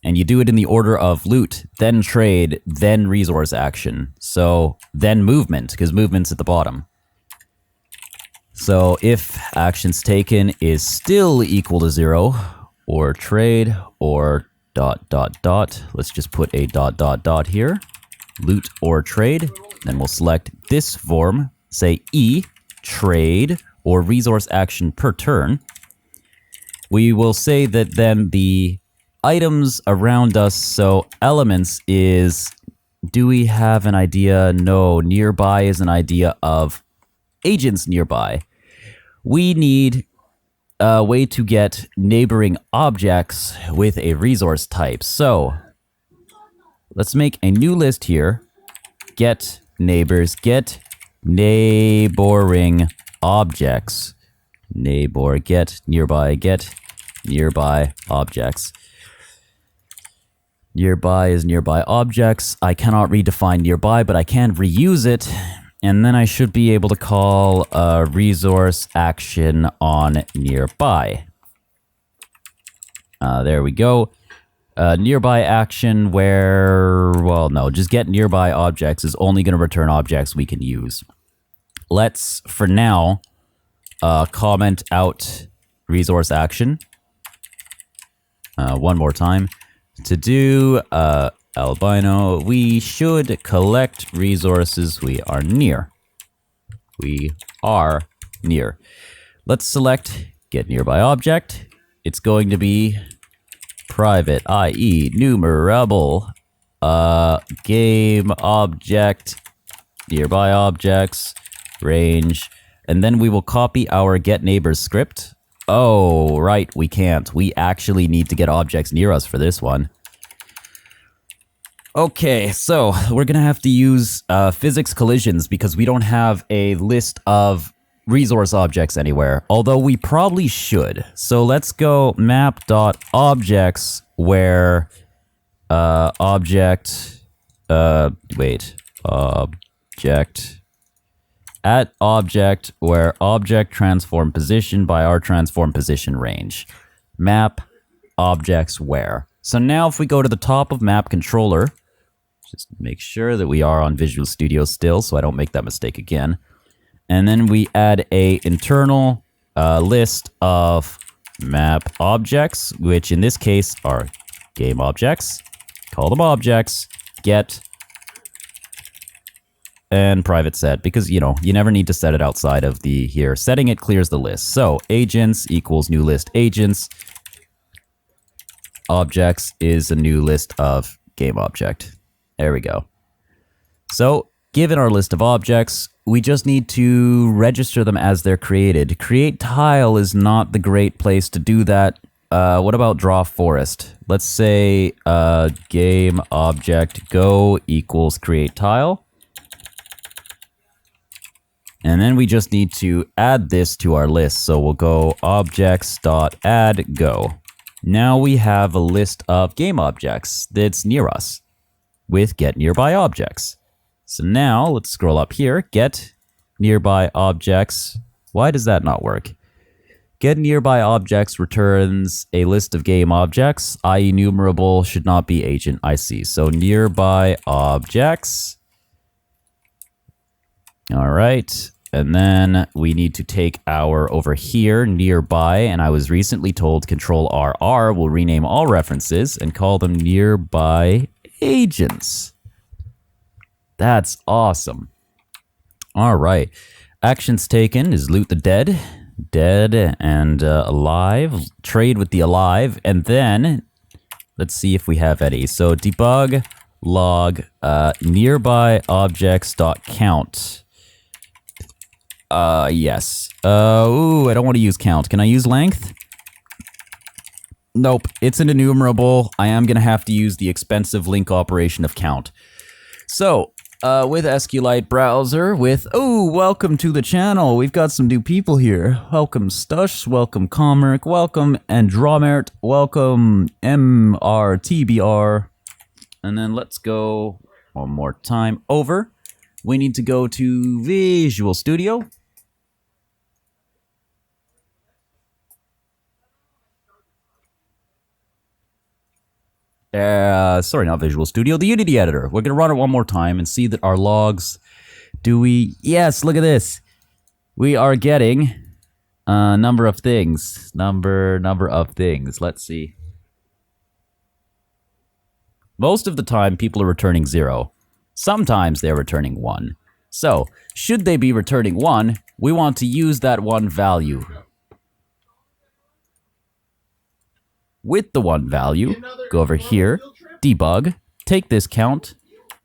S1: And you do it in the order of loot, then trade, then resource action. So, then movement, because movement's at the bottom. So, if actions taken is still equal to 0, or trade, or ... let's just put a ... here. Loot or trade. Then we'll select this form, say E, trade, or resource action per turn, we will say that then the items around us, so elements is, do we have an idea? No, nearby is an idea of agents nearby. We need a way to get neighboring objects with a resource type. So let's make a new list here. Get neighbors, get neighboring objects. Neighbor, get nearby objects. Nearby is nearby objects. I cannot redefine nearby, but I can reuse it. And then I should be able to call a resource action on nearby. There we go. Nearby action where, well, no, just get nearby objects is only going to return objects we can use. Let's, for now, comment out resource action. One more time. To do Albino, we should collect resources we are near. We are near. Let's select get nearby object. It's going to be private, i.e. numerable, game object, nearby objects, range, and then we will copy our get neighbors script. Oh, right, we can't. We actually need to get objects near us for this one. Okay, so we're gonna have to use physics collisions because we don't have a list of resource objects anywhere, although we probably should. So let's go map.objects where object at object where object transform position by our transform position range. Map objects where. So now if we go to the top of map controller, just make sure that we are on Visual Studio still so I don't make that mistake again. And then we add a internal list of map objects, which in this case are game objects. Call them objects, get, and private set, because, you know, you never need to set it outside of the here. Setting it clears the list. So agents equals new list agents. Objects is a new list of game object. There we go. So given our list of objects, we just need to register them as they're created. Create tile is not the great place to do that. What about draw forest? Let's say game object go equals create tile. And then we just need to add this to our list. So we'll go objects.add go. Now we have a list of game objects that's near us with get nearby objects. So now let's scroll up here, get nearby objects. Why does that not work? Get nearby objects returns a list of game objects, i.e. numerable should not be agent IC. So nearby objects. All right. And then we need to take our over here nearby. And I was recently told Control RR will rename all references and call them nearby agents. That's awesome. All right. Actions taken is loot the dead and alive, trade with the alive, and then let's see if we have any. So debug log nearby objects dot count. Yes. Ooh, I don't want to use count. Can I use length? Nope, it's an enumerable. I am gonna have to use the expensive link operation of count. So with SQLite browser, welcome to the channel. We've got some new people here. Welcome Stush, welcome Comeric, welcome Andromert, welcome MRTBR. And then let's go one more time over. We need to go to Visual Studio. Sorry, not Visual Studio, the Unity editor. We're gonna run it one more time and see that our logs, yes, look at this. We are getting number of things. Number of things. Let's see. Most of the time, people are returning 0. Sometimes they're returning 1. So, should they be returning 1, we want to use that one value. With the one value, go over here, debug, take this count.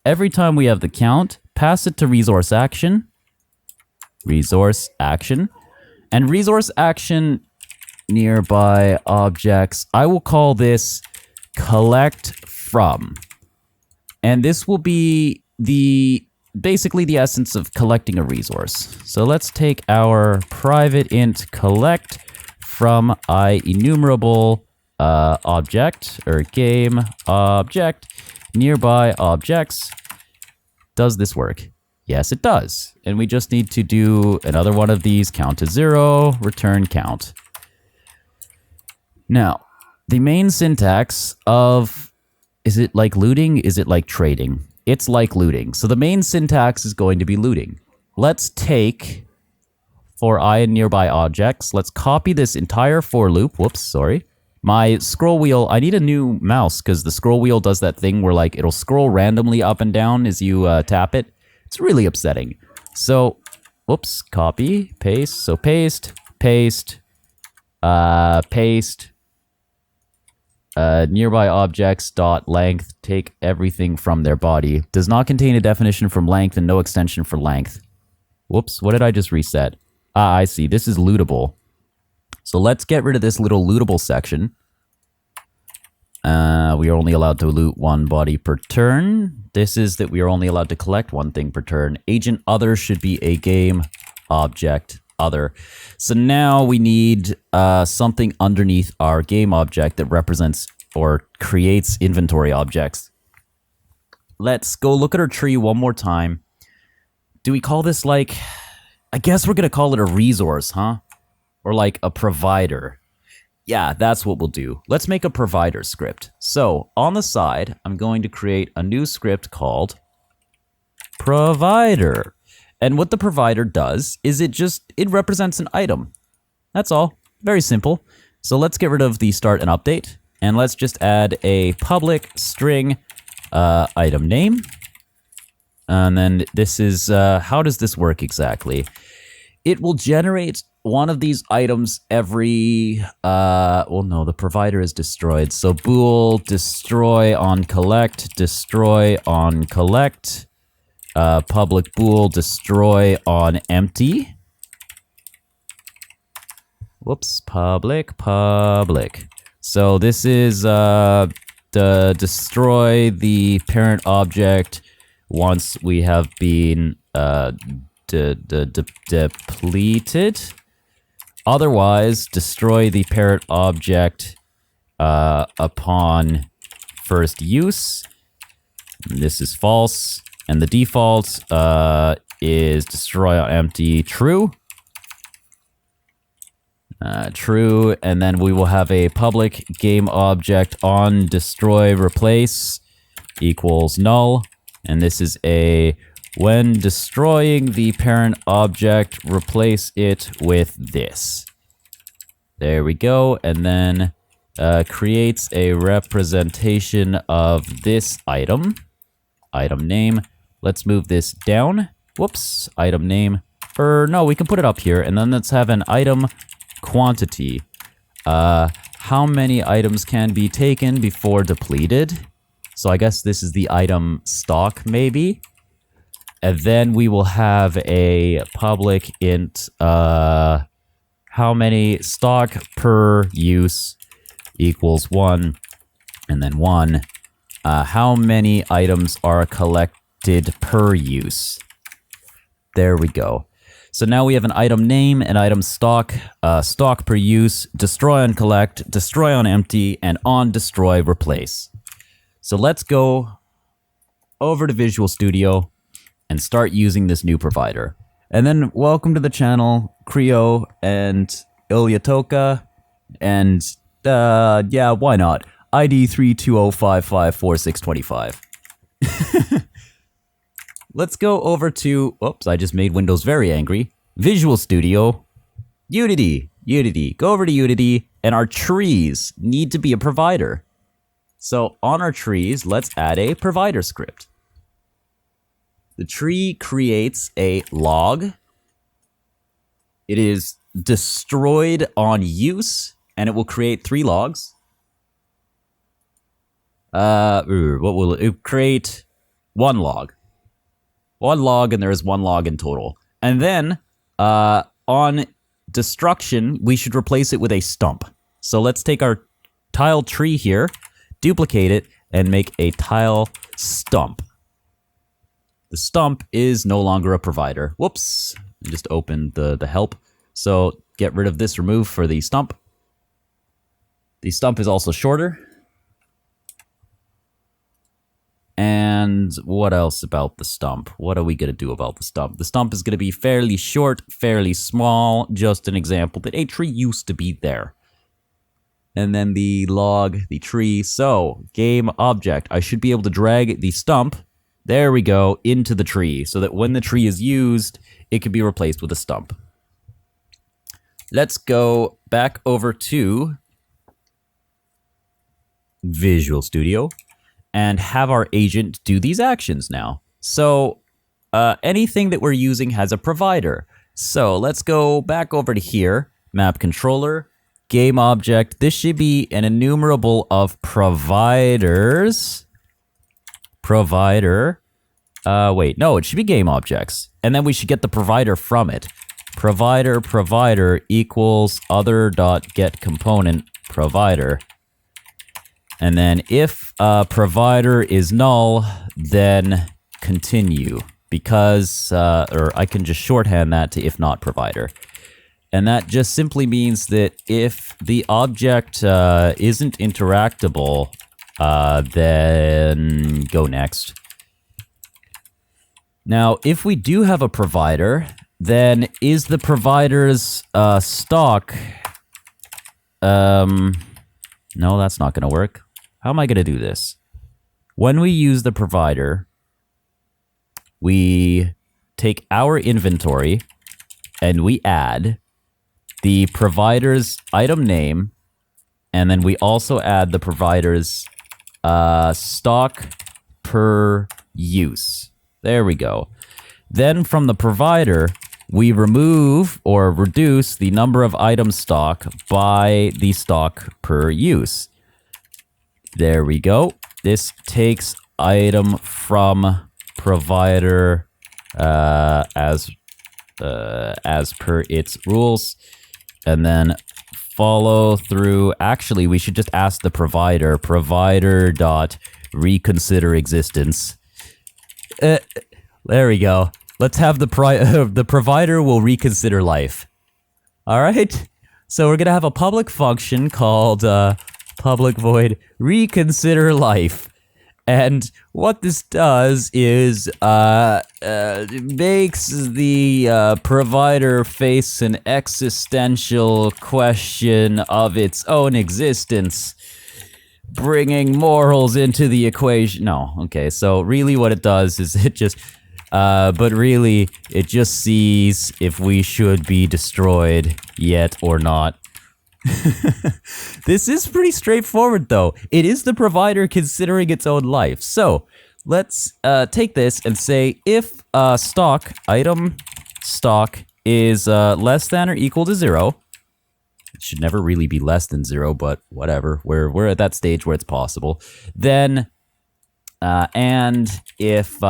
S1: Every time we have the count, pass it to resource action, and resource action nearby objects. I will call this collect from. And this will be basically the essence of collecting a resource. So let's take our private int collect from enumerable object or game object nearby objects. Does this work? Yes, it does. And we just need to do another one of these, count to 0, return count. Now, the main syntax of, is it like looting? Is it like trading? It's like looting. So the main syntax is going to be looting. Let's take, for I and nearby objects, let's copy this entire for loop. Whoops, sorry. My scroll wheel, I need a new mouse because the scroll wheel does that thing where like it'll scroll randomly up and down as you tap it. It's really upsetting. So, whoops, copy, paste. So paste, paste, paste. Nearby objects dot length, take everything from their body. Does not contain a definition from length and no extension for length. Whoops, what did I just reset? Ah, I see. This is lootable. So let's get rid of this little lootable section. We are only allowed to loot one body per turn. This is that we are only allowed to collect one thing per turn. Agent other should be a game object other. So now we need something underneath our game object that represents or creates inventory objects. Let's go look at our tree one more time. Do we call this like, I guess we're going to call it a resource, huh? Or like a provider. Yeah, that's what we'll do. Let's make a provider script. So on the side, I'm going to create a new script called provider. And what the provider does is it represents an item. That's all. Very simple. So let's get rid of the start and update. And let's just add a public string item name. And then this is, how does this work exactly? It will generate one of these items every, well, no, the provider is destroyed. So bool destroy on collect, public bool destroy on empty. Whoops, public. So this is the destroy the parent object once we have been depleted. Otherwise, destroy the parent object upon first use. This is false. And the default is destroy on empty true. True, and then we will have a public game object on destroy replace equals null. And this is a when destroying the parent object, replace it with this. There we go. And then creates a representation of this item. Item name. Let's move this down. Whoops. Item name. Or no, we can put it up here. And then let's have an item quantity. How many items can be taken before depleted? So I guess this is the item stock, maybe. And then we will have a public int, how many stock per use equals 1, and then 1. How many items are collected per use? There we go. So now we have an item name, an item stock, stock per use, destroy on collect, destroy on empty, and on destroy replace. So let's go over to Visual Studio and start using this new provider. And then welcome to the channel, Creo and Ilyatoka, and yeah, why not? ID 320554625. Let's go over to, oops, I just made Windows very angry. Visual Studio, Unity, go over to Unity, and our trees need to be a provider. So on our trees, let's add a provider script. The tree creates a log It is destroyed on use, and it will create 3 logs. What will it create? 1 log. 1 log, and there is 1 log in total. And then, on destruction, we should replace it with a stump. So let's take our tile tree here, duplicate it, and make a tile stump. The stump is no longer a provider. Whoops. I just opened the help. So get rid of this remove for the stump. The stump is also shorter. And what else about the stump? What are we going to do about the stump? The stump is going to be fairly short, fairly small. Just an example that a tree used to be there. And then the log, the tree. So, game object. I should be able to drag the stump, there we go, into the tree. So that when the tree is used, it can be replaced with a stump. Let's go back over to Visual Studio and have our agent do these actions now. So, anything that we're using has a provider. So, let's go back over to here, map controller, game object. This should be an enumerable of providers. Provider. Wait, no, it should be game objects. And then we should get the provider from it. Provider equals other.getComponent provider. And then if provider is null, then continue. Because, or I can just shorthand that to if not provider. And that just simply means that if the object isn't interactable, then go next. Now, if we do have a provider, then is the provider's stock... no, that's not going to work. How am I going to do this? When we use the provider, we take our inventory and we add the provider's item name, and then we also add the provider's stock per use. There we go. Then from the provider, we remove or reduce the number of item stock by the stock per use. There we go. This takes item from provider as per its rules. And then follow through. Actually, we should just ask the provider dot reconsider existence. There we go. Let's have the provider will reconsider life. All right. So we're gonna have a public function called public void reconsider life. And what this does is makes the provider face an existential question of its own existence, bringing morals into the equation. No, okay, so really what it does is it just, but really it just sees if we should be destroyed yet or not. This is pretty straightforward, though. It is the provider considering its own life. So let's take this and say if item stock is less than or equal to 0. It should never really be less than 0, but whatever. We're at that stage where it's possible. Then and if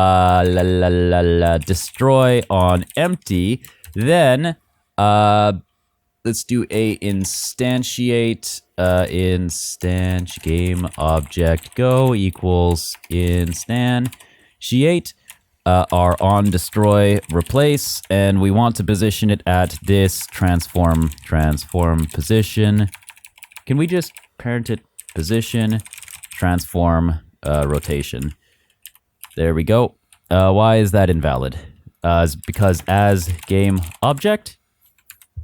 S1: destroy on empty, then let's do a instantiate instantiate game object go equals instantiate our on destroy replace, and we want to position it at this transform position. Can we just parent it position transform rotation? There we go. Why is that invalid? Because as game object.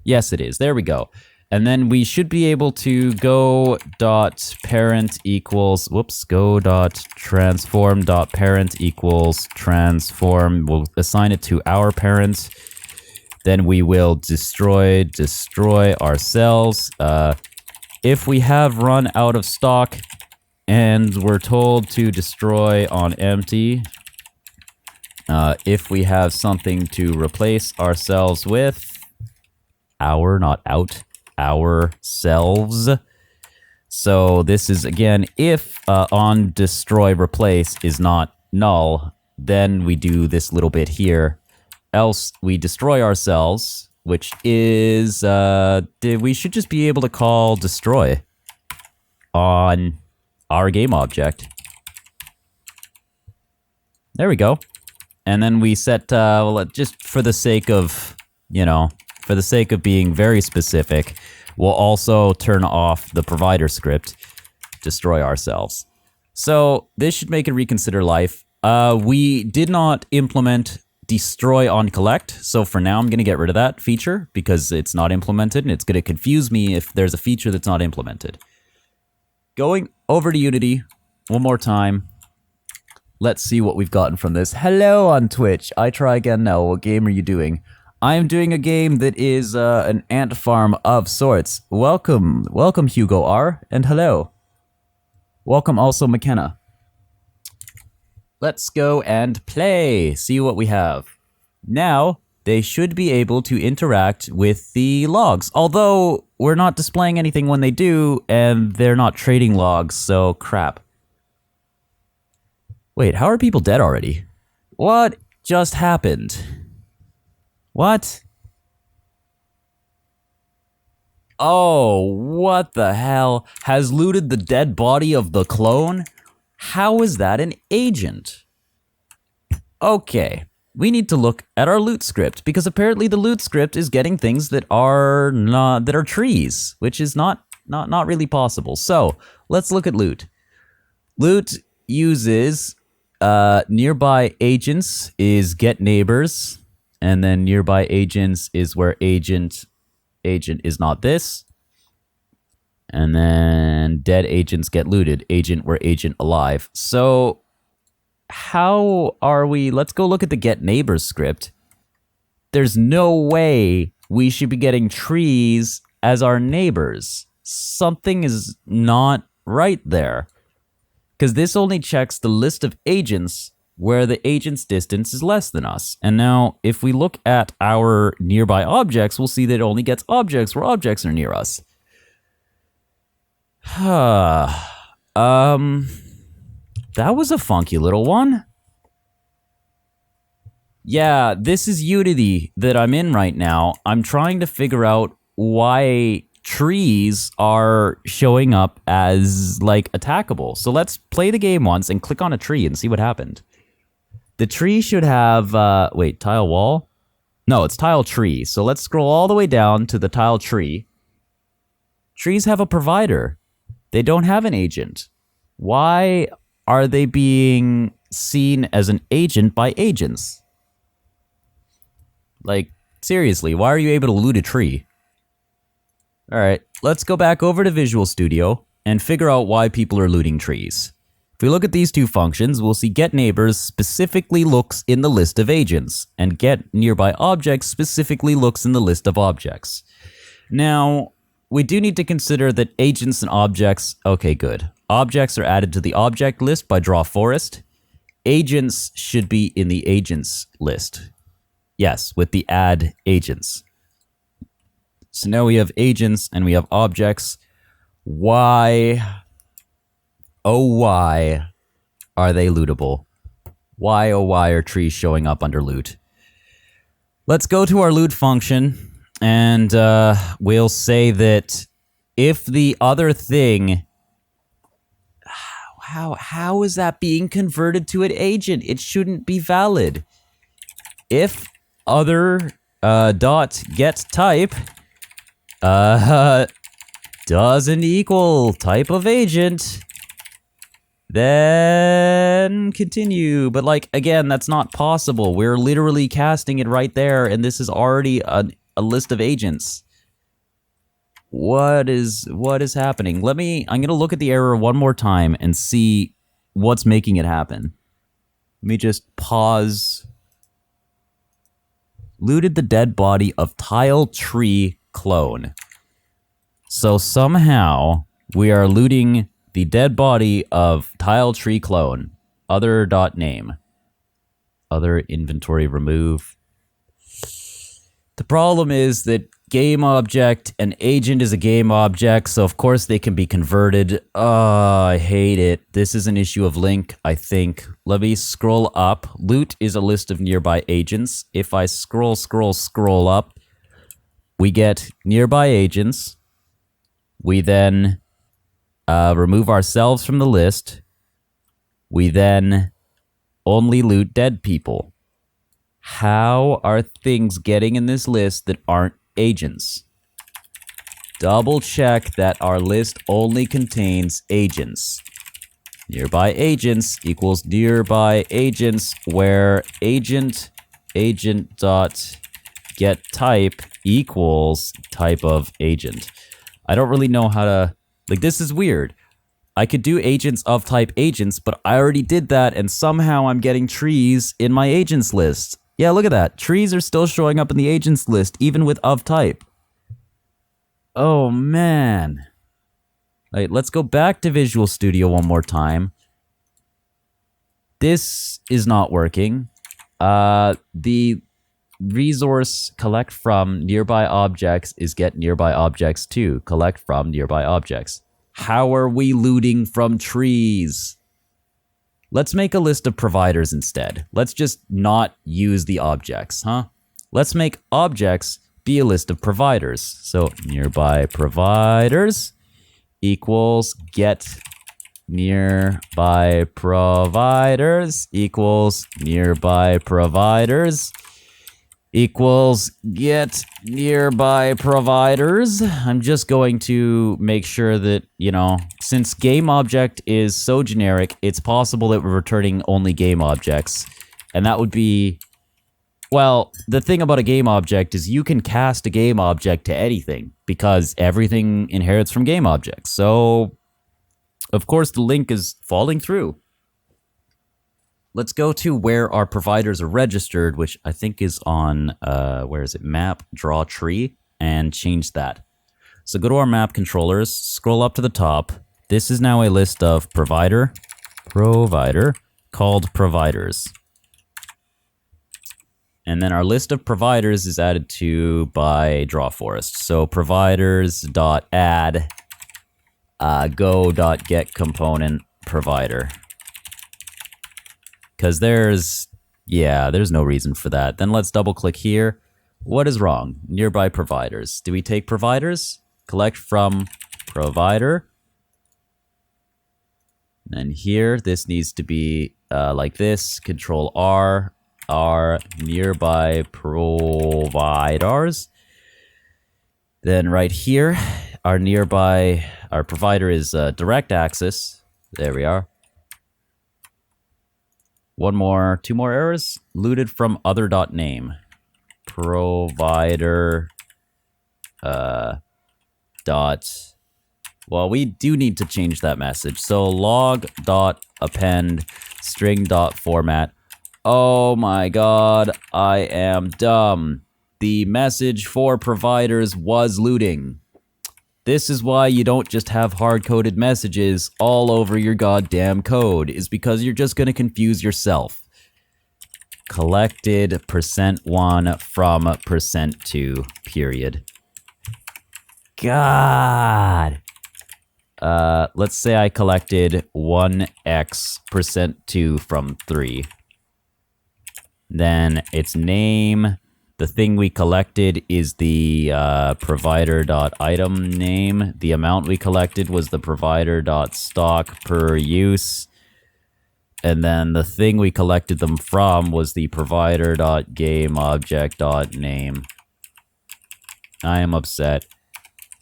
S1: Yes, it is. There we go. And then we should be able to go dot parent equals, go dot transform dot parent equals transform. We'll assign it to our parent. Then we will destroy ourselves. If we have run out of stock and we're told to destroy on empty, if we have something to replace ourselves with, our, not out, ourselves. So this is, again, if on destroy replace is not null, then we do this little bit here. Else we destroy ourselves, which is, we should just be able to call destroy on our game object. There we go. And then we set, well, just for the sake of, you know, for the sake of being very specific, we'll also turn off the provider script, destroy ourselves. So this should make it reconsider life. We did not implement destroy on collect, so for now I'm going to get rid of that feature because it's not implemented and it's going to confuse me if there's a feature that's not implemented. Going over to Unity one more time. Let's see what we've gotten from this. Hello on Twitch. I try again now. What game are you doing? I am doing a game that is an ant farm of sorts. Welcome. Welcome, Hugo R. And hello. Welcome also, McKenna. Let's go and play. See what we have. Now, they should be able to interact with the logs. Although, we're not displaying anything when they do, and they're not trading logs, so crap. Wait, how are people dead already? What just happened? What? Oh, what the hell? Has looted the dead body of the clone? How is that an agent? Okay, we need to look at our loot script because apparently the loot script is getting things that are trees, which is not really possible. So let's look at loot. Loot uses nearby agents is get neighbors, and then nearby agents is where agent is not this. And then dead agents get looted. Agent where agent alive. So how are we? Let's go look at the get neighbors script. There's no way we should be getting trees as our neighbors. Something is not right there. Because this only checks the list of agents where the agent's distance is less than us. And now, if we look at our nearby objects, we'll see that it only gets objects where objects are near us. That was a funky little one. Yeah, this is Unity that I'm in right now. I'm trying to figure out why trees are showing up as, like, attackable. So let's play the game once and click on a tree and see what happened. The tree should have, wait, tile wall? No, it's tile tree. So let's scroll all the way down to the tile tree. Trees have a provider. They don't have an agent. Why are they being seen as an agent by agents? Like, seriously, why are you able to loot a tree? Alright, let's go back over to Visual Studio and figure out why people are looting trees. If we look at these two functions, we'll see get neighbors specifically looks in the list of agents, and get nearby objects specifically looks in the list of objects. Now, we do need to consider that agents and objects, okay, good. Objects are added to the object list by draw forest. Agents should be in the agents list. Yes, with the add agents. So now we have agents and we have objects. Why, oh why are they lootable? Why, oh why are trees showing up under loot? Let's go to our loot function and we'll say that if the other thing, how is that being converted to an agent? It shouldn't be valid. If other dot get type doesn't equal type of agent, then continue. But like, again, that's not possible. We're literally casting it right there, and this is already a list of agents. What is happening? I'm gonna look at the error one more time and see what's making it happen. Let me just pause. Looted the dead body of tile tree clone. So somehow we are looting the dead body of tile tree clone. Other dot name. Other inventory remove. The problem is that game object. An agent is a game object, so of course they can be converted. Oh, I hate it. This is an issue of link, I think. Let me scroll up. Loot is a list of nearby agents. If I scroll up, we get nearby agents. We then remove ourselves from the list. We then only loot dead people. How are things getting in this list that aren't agents? Double check that our list only contains agents. Nearby agents equals nearby agents, where agent dot get type equals type of agent. I don't really know how to... Like, this is weird. I could do agents of type agents, but I already did that, and somehow I'm getting trees in my agents list. Yeah, look at that. Trees are still showing up in the agents list, even with of type. Oh, man. All right, let's go back to Visual Studio one more time. This is not working. The resource collect from nearby objects is get nearby objects too. Collect from nearby objects. How are we looting from trees? Let's make a list of providers instead. Let's just not use the objects, huh? Let's make objects be a list of providers. So nearby providers equals get nearby providers equals nearby providers equals get nearby providers. I'm just going to make sure that, you know, since game object is so generic, it's possible that we're returning only game objects. And that would be... Well, the thing about a game object is you can cast a game object to anything, because everything inherits from game objects. So, of course, the link is falling through. Let's go to where our providers are registered, which I think is on, where is it? Map, draw tree, and change that. So go to our map controllers, scroll up to the top. This is now a list of provider, called providers. And then our list of providers is added to by draw forest. So providers.add go.get component provider. Because there's no reason for that. Then let's double click here. What is wrong? Nearby providers. Do we take providers? Collect from provider. And here, this needs to be like this. Control R, nearby providers. Then right here, our provider is direct access. There we are. Two more errors. Looted from other.name. Provider well, we do need to change that message. So log.append string.format. Oh my god, I am dumb. The message for providers was looting. This is why you don't just have hard-coded messages all over your goddamn code, is because you're just going to confuse yourself. Collected %1 from %2, period. God. Let's say I collected 1x %2 from 3. Then its name, the thing we collected is the provider.item name. The amount we collected was the provider.stock per use. And then the thing we collected them from was the provider.gameObject.name. I am upset.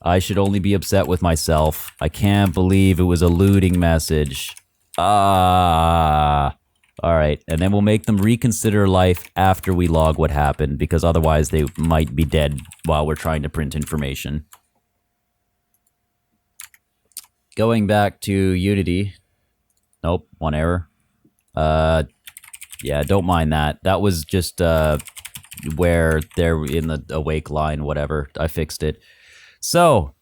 S1: I should only be upset with myself. I can't believe it was a looting message. Alright, and then we'll make them reconsider life after we log what happened, because otherwise they might be dead while we're trying to print information. Going back to Unity. Nope, one error. Yeah, don't mind that. That was just, where they're in the awake line, whatever. I fixed it. So,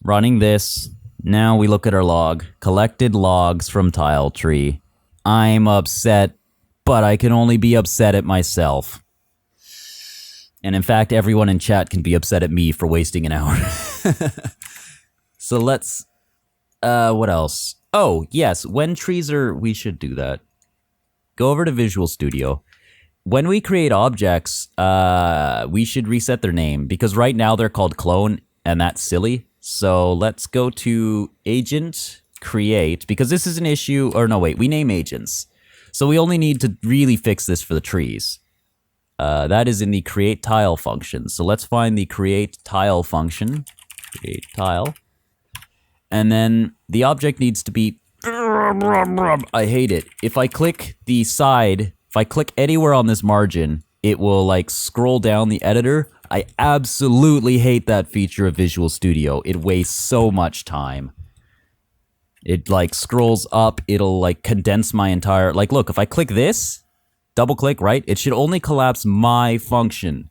S1: running this, now we look at our log. Collected logs from tile tree. I'm upset, but I can only be upset at myself. And in fact, everyone in chat can be upset at me for wasting an hour. So let's, what else? Oh, yes, when trees are, we should do that. Go over to Visual Studio. When we create objects, we should reset their name because right now they're called clone and that's silly. So let's go to agent create because this is an issue, or no, wait, we name agents. So we only need to really fix this for the trees. That is in the create tile function. So let's find the create tile function, create tile. And then the object needs to be, I hate it. If I click the side, if I click anywhere on this margin, it will like scroll down the editor. I absolutely hate that feature of Visual Studio. It wastes so much time. It like scrolls up, it'll like condense my entire, like look, if I click this, double click, right? It should only collapse my function.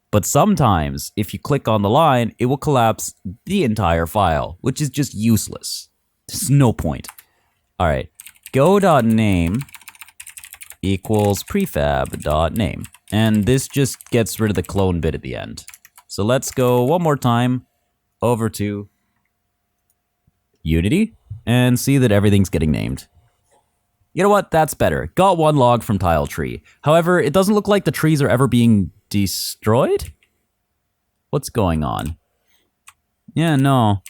S1: But sometimes if you click on the line, it will collapse the entire file, which is just useless. There's no point. All right, go.name equals prefab.name. And this just gets rid of the clone bit at the end. So let's go one more time over to Unity and see that everything's getting named. You know what? That's better. Got one log from tile tree. However, it doesn't look like the trees are ever being destroyed. What's going on? Yeah, no.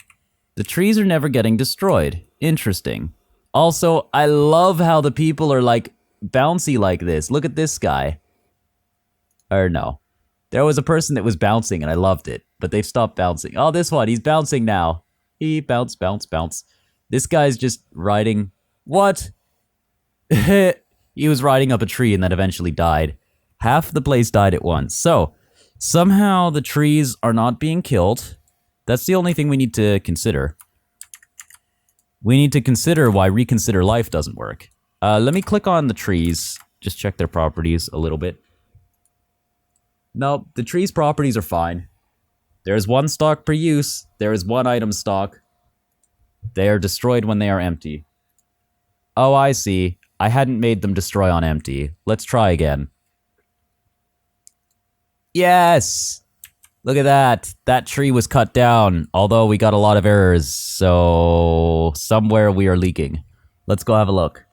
S1: The trees are never getting destroyed. Interesting. Also, I love how the people are like bouncy like this. Look at this guy. Or no. There was a person that was bouncing and I loved it, but they've stopped bouncing. Oh, this one. He's bouncing now. He bounce, bounce, bounce. This guy's just riding. What? He was riding up a tree and then eventually died. Half the place died at once. So, somehow the trees are not being killed. That's the only thing we need to consider. We need to consider why reconsider life doesn't work. Let me click on the trees. Just check their properties a little bit. Nope, the trees' properties are fine. There's one stock per use. There is one item stock. They are destroyed when they are empty. Oh, I see. I hadn't made them destroy on empty. Let's try again. Yes! Look at that. That tree was cut down, although we got a lot of errors, so somewhere we are leaking. Let's go have a look.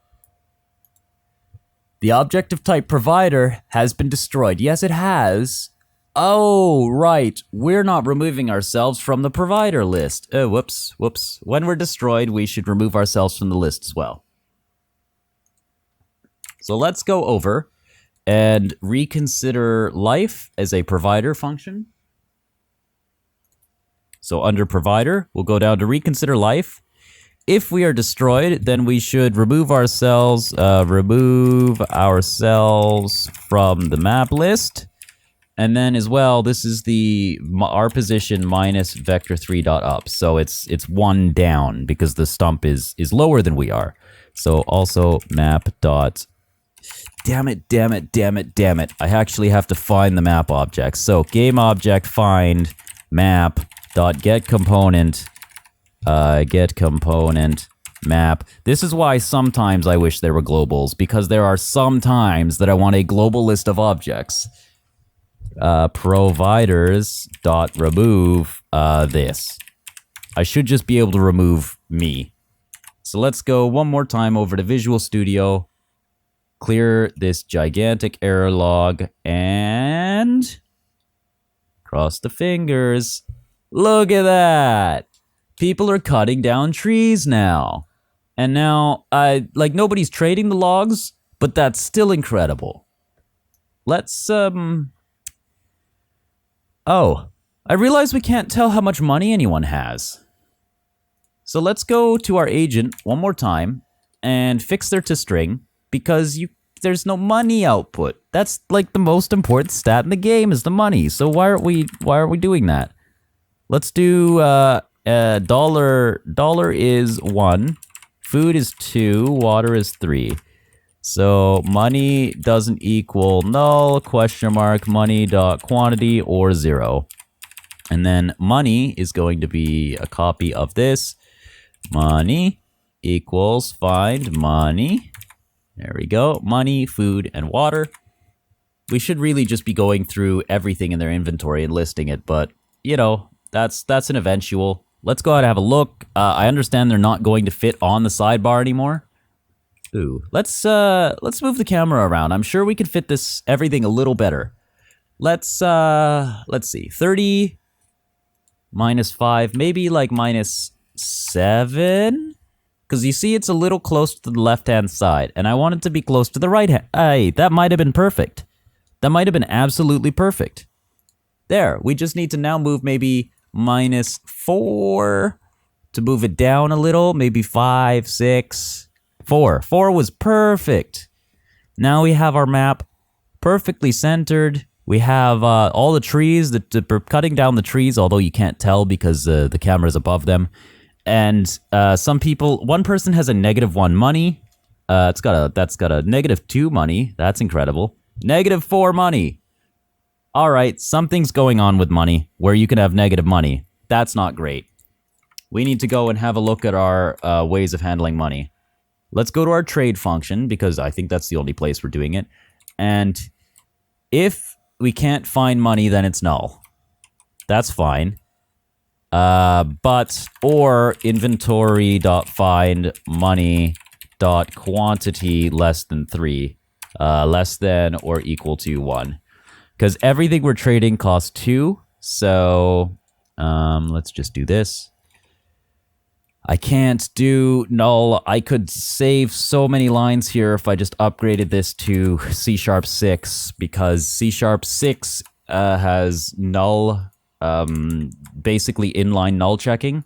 S1: The object of type provider has been destroyed. Yes, it has. Oh, right. We're not removing ourselves from the provider list. Oh, whoops, whoops. When we're destroyed, we should remove ourselves from the list as well. So let's go over and reconsider life as a provider function. So under provider, we'll go down to reconsider life. If we are destroyed, then we should remove ourselves from the map list. And then as well, this is the our position minus vector3.up. So it's one down because the stump is lower than we are. So also map dot. Damn it, damn it, damn it, damn it. I actually have to find the map object. So game object find map dot get component map. This is why sometimes I wish there were globals, because there are some times that I want a global list of objects. Providers dot remove this. I should just be able to remove me. So let's go one more time over to Visual Studio, clear this gigantic error log, and cross the fingers. Look at that! People are cutting down trees now. And now, like, nobody's trading the logs, but that's still incredible. Let's, Oh, I realize we can't tell how much money anyone has. So let's go to our agent one more time and fix their toString, because there's no money output. That's, like, the most important stat in the game is the money. So why are we doing that? Let's do, dollar is 1, food is 2, water is 3. So money doesn't equal null, question mark, money dot quantity or 0. And then money is going to be a copy of this. Money equals find money. There we go. Money, food, and water. We should really just be going through everything in their inventory and listing it, but, you know, that's an eventual. Let's go ahead and have a look. I understand they're not going to fit on the sidebar anymore. Ooh, let's move the camera around. I'm sure we can fit everything a little better. Let's see. 30 minus 5, maybe like minus 7? Because you see it's a little close to the left-hand side, and I want it to be close to the right-hand. Hey, that might have been perfect. That might have been absolutely perfect. There, we just need to now move maybe minus 4 to move it down a little, maybe 5, 6, 4. 4 was perfect. Now we have our map perfectly centered. We have all the trees, we're cutting down the trees, although you can't tell because the camera's above them. And one person has a -1 money. That's got a -2 money. That's incredible. -4 money. All right, something's going on with money where you can have negative money. That's not great. We need to go and have a look at our ways of handling money. Let's go to our trade function because I think that's the only place we're doing it. And if we can't find money, then it's null. That's fine. Or inventory.find money.quantity less than 3. Less than or equal to 1. Because everything we're trading costs 2. So, let's just do this. I can't do null. I could save so many lines here if I just upgraded this to C#6, because C#6 has null, basically inline null checking.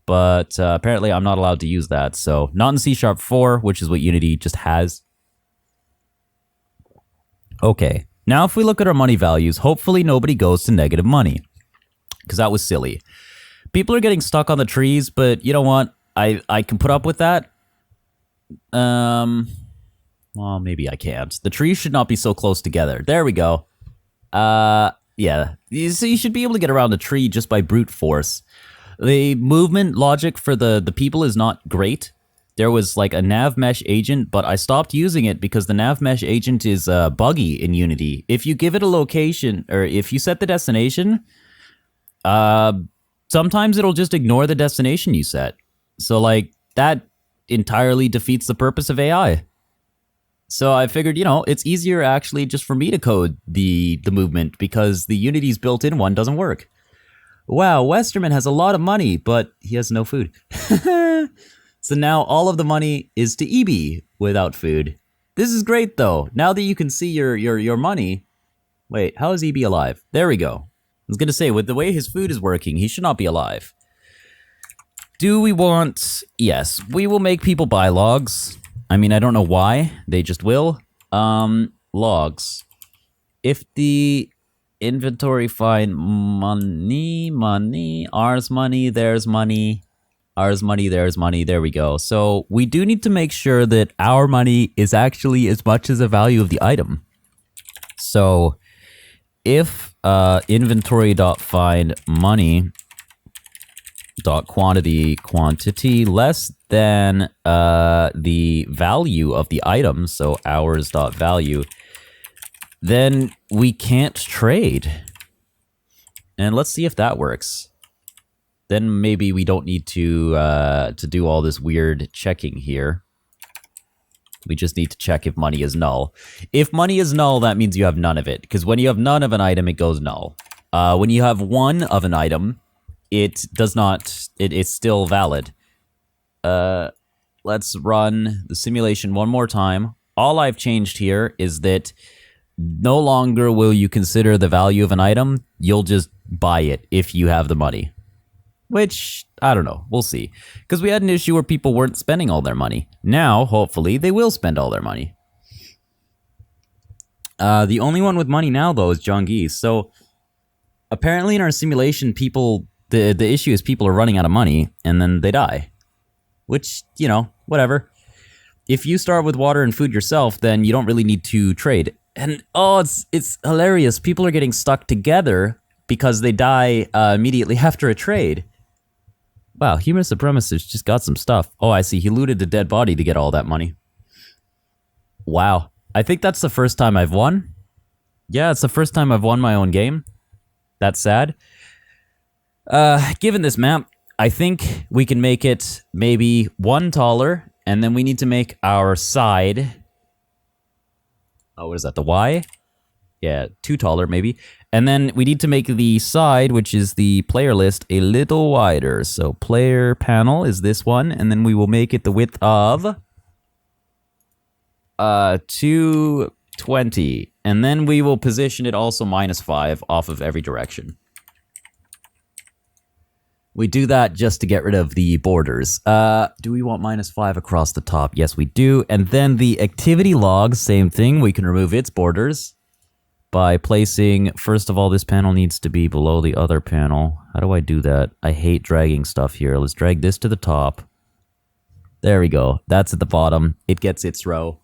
S1: But apparently I'm not allowed to use that, so not in C#4, which is what Unity just has. Okay, now if we look at our money values, hopefully nobody goes to negative money, because that was silly. People are getting stuck on the trees, but you know what? I can put up with that. Well, maybe I can't. The trees should not be so close together. There we go. Yeah. So you should be able to get around a tree just by brute force. The movement logic for the people is not great. There was like a nav mesh agent, but I stopped using it because the nav mesh agent is buggy in Unity. If you give it a location, or if you set the destination, sometimes it'll just ignore the destination you set. So like that entirely defeats the purpose of AI. So I figured, you know, it's easier actually just for me to code the movement because the Unity's built-in one doesn't work. Wow, Westerman has a lot of money, but he has no food. So now all of the money is to EB without food. This is great though. Now that you can see your money. Wait, how is EB alive? There we go. I was gonna say, with the way his food is working, he should not be alive. Do we want... Yes, we will make people buy logs. I mean, I don't know why. They just will. Logs. If the inventory find money, ours money, theirs money, ours money, theirs money, there we go. So we do need to make sure that our money is actually as much as the value of the item. So if inventory.find money.quantity less than the value of the item, so ours.value, then we can't trade. And let's see if that works. Then maybe we don't need to do all this weird checking here. We just need to check if money is null. If money is null, that means you have none of it. Because when you have none of an item, it goes null. When you have one of an item, it does not... It's still valid. Let's run the simulation one more time. All I've changed here is that no longer will you consider the value of an item. You'll just buy it if you have the money. Which, I don't know. We'll see. Because we had an issue where people weren't spending all their money. Now, hopefully, they will spend all their money. The only one with money now, though, is John Geese. So, apparently in our simulation, people... The issue is people are running out of money, and then they die. Which, you know, whatever. If you start with water and food yourself, then you don't really need to trade. And, oh, it's hilarious. People are getting stuck together because they die immediately after a trade. Wow, human supremacist just got some stuff. Oh, I see. He looted the dead body to get all that money. Wow. I think that's the first time I've won. Yeah, it's the first time I've won my own game. That's sad. Given this map, I think we can make it maybe 1 taller, and then we need to make our side... Oh, what is that, the Y? Yeah, 2 taller, maybe. And then we need to make the side, which is the player list, a little wider. So player panel is this one, and then we will make it the width of... 220. And then we will position it also -5 off of every direction. We do that just to get rid of the borders. Do we want -5 across the top? Yes, we do. And then the activity log, same thing. We can remove its borders by placing, first of all, this panel needs to be below the other panel. How do I do that? I hate dragging stuff here. Let's drag this to the top. There we go. That's at the bottom. It gets its row.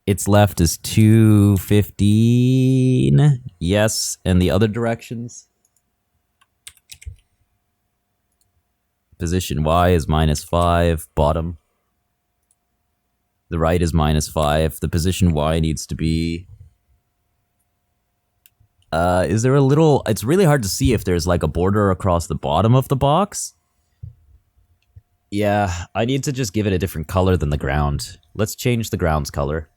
S1: Its left is 215. Yes, and the other directions? Position Y is -5, bottom. The right is -5. The position Y needs to be... is there a little... It's really hard to see if there's like a border across the bottom of the box. Yeah, I need to just give it a different color than the ground. Let's change the ground's color.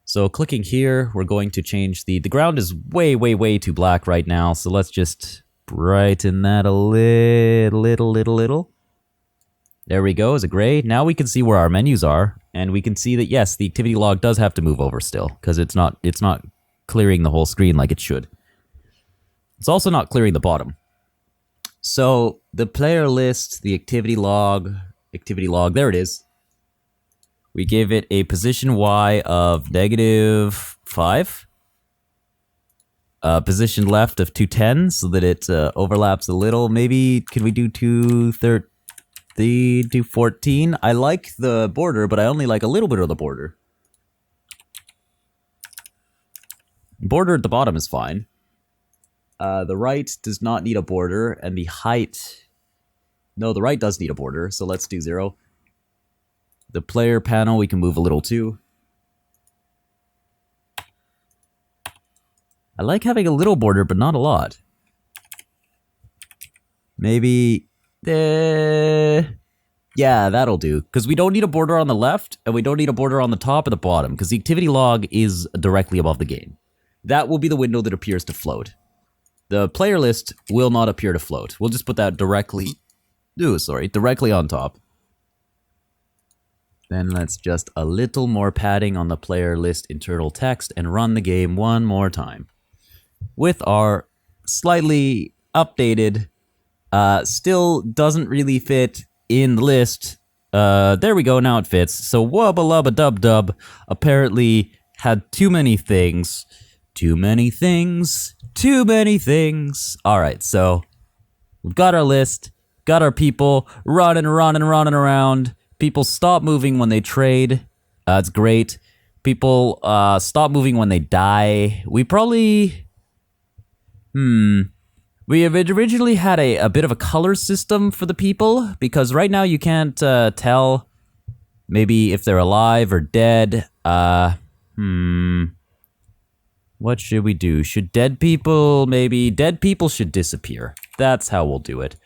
S1: So clicking here, we're going to change the ground is way too black right now. So let's just brighten that a little. There we go, is it gray? Now we can see where our menus are, and we can see that yes, the activity log does have to move over still, because it's not clearing the whole screen like it should. It's also not clearing the bottom. So the player list, the activity log, there it is. We give it a position Y of -5. Position left of 210 so that it overlaps a little. Maybe, can we do 213, 214? I like the border, but I only like a little bit of the border. Border at the bottom is fine. The right does not need a border, and the height... No, the right does need a border, so let's do 0. The player panel, we can move a little too. I like having a little border, but not a lot. Maybe... yeah, that'll do. Because we don't need a border on the left, and we don't need a border on the top or the bottom, because the activity log is directly above the game. That will be the window that appears to float. The player list will not appear to float. We'll just put that directly on top. Then let's just a little more padding on the player list internal text and run the game one more time. With our slightly updated, still doesn't really fit in the list. There we go, now it fits. So wubba lubba dub dub apparently had too many things. Too many things. Alright, so we've got our list, got our people running around. People stop moving when they trade. It's great. People stop moving when they die. We probably... We have originally had a bit of a color system for the people, because right now you can't tell maybe if they're alive or dead. What should we do? Should dead people, maybe... Dead people should disappear. That's how we'll do it.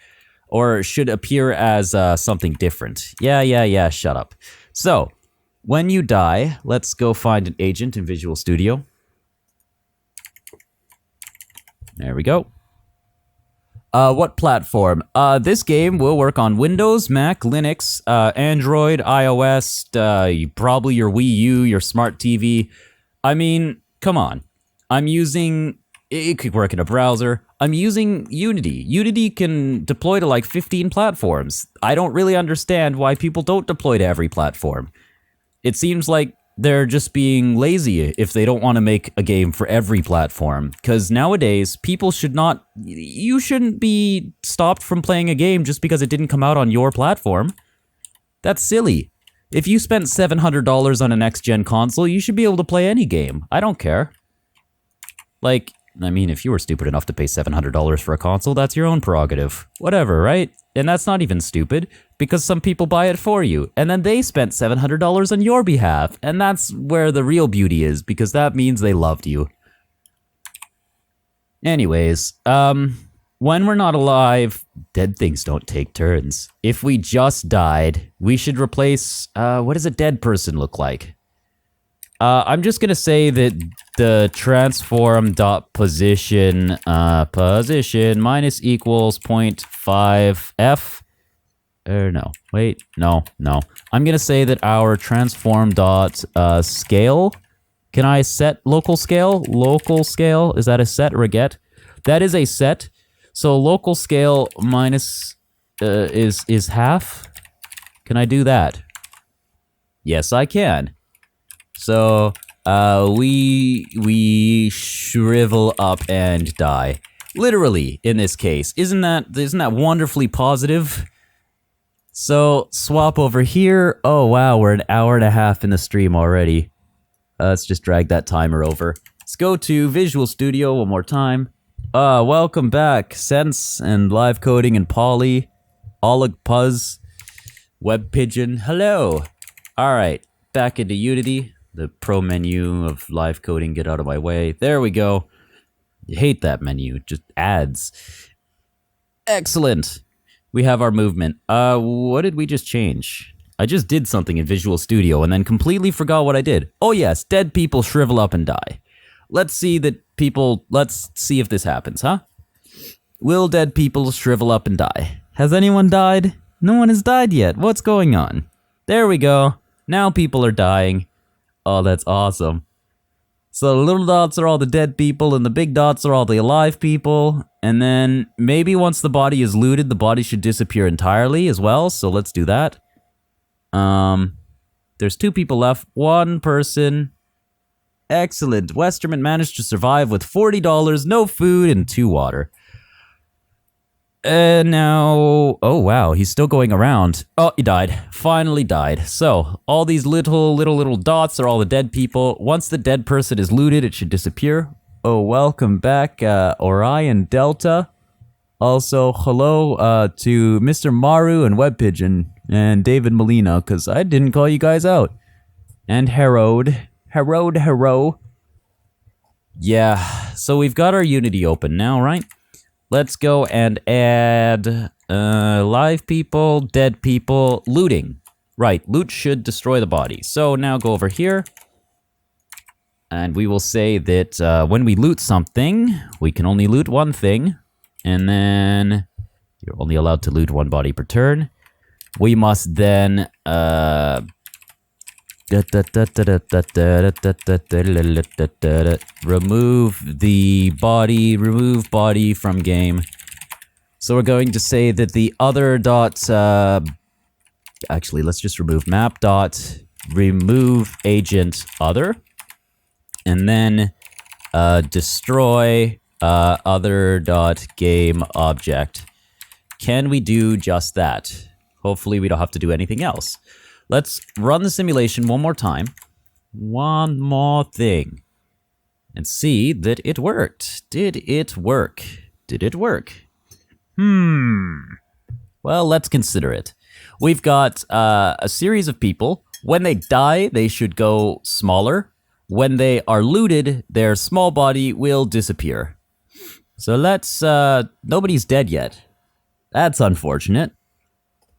S1: Or should appear as something different. Yeah, shut up. So, when you die, let's go find an agent in Visual Studio. There we go. What platform? This game will work on Windows, Mac, Linux, Android, iOS, probably your Wii U, your smart TV. I mean, come on. It could work in a browser. I'm using Unity. Unity can deploy to like 15 platforms. I don't really understand why people don't deploy to every platform. It seems like they're just being lazy if they don't want to make a game for every platform. Because nowadays, people should not... You shouldn't be stopped from playing a game just because it didn't come out on your platform. That's silly. If you spent $700 on a next-gen console, you should be able to play any game. I don't care. Like, I mean, if you were stupid enough to pay $700 for a console, that's your own prerogative. Whatever, right? And that's not even stupid, because some people buy it for you, and then they spent $700 on your behalf, and that's where the real beauty is, because that means they loved you. Anyways, when we're not alive, dead things don't take turns. If we just died, we should replace, what does a dead person look like? I'm just gonna say that the transform dot position position minus equals 0.5 f. No, wait, no. I'm gonna say that our transform dot scale. Can I set local scale? Local scale, is that a set or a get? That is a set. So local scale minus is half. Can I do that? Yes, I can. So, we shrivel up and die. Literally, in this case. Isn't that wonderfully positive? So, swap over here. Oh, wow, we're an hour and a half in the stream already. Let's just drag that timer over. Let's go to Visual Studio one more time. Welcome back, Sense and Live Coding and Polly. Oleg Puzz. Web Pigeon. Hello. Alright, back into Unity. The pro menu of live coding, get out of my way. There we go. You hate that menu, just ads. Excellent. We have our movement. What did we just change? I just did something in Visual Studio and then completely forgot what I did. Oh yes, dead people shrivel up and die. Let's see if this happens, huh? Will dead people shrivel up and die? Has anyone died? No one has died yet. What's going on? There we go. Now people are dying. Oh, that's awesome. So the little dots are all the dead people, and the big dots are all the alive people. And then maybe once the body is looted, the body should disappear entirely as well. So let's do that. There's 2 people left. 1 person. Excellent. Westerman managed to survive with $40, no food, and 2 water. And now, oh wow, he's still going around. Oh, he died. Finally died. So, all these little dots are all the dead people. Once the dead person is looted, it should disappear. Oh, welcome back, Orion Delta. Also, hello to Mr. Maru and Web Pigeon and David Molina, because I didn't call you guys out. And Herod. Hero. Yeah, so we've got our Unity open now, right? Let's go and add live people, dead people, looting. Right, loot should destroy the body. So now go over here. And we will say that when we loot something, we can only loot one thing. And then you're only allowed to loot 1 body per turn. We must then remove body from game. So we're going to say that the other dot, actually let's just remove map dot remove agent other, and then destroy other dot game object. Can we do just that? Hopefully we don't have to do anything else. Let's run the simulation one more time. One more thing. And see that it worked. Did it work? Did it work? Well, let's consider it. We've got a series of people. When they die, they should go smaller. When they are looted, their small body will disappear. So let's... nobody's dead yet. That's unfortunate.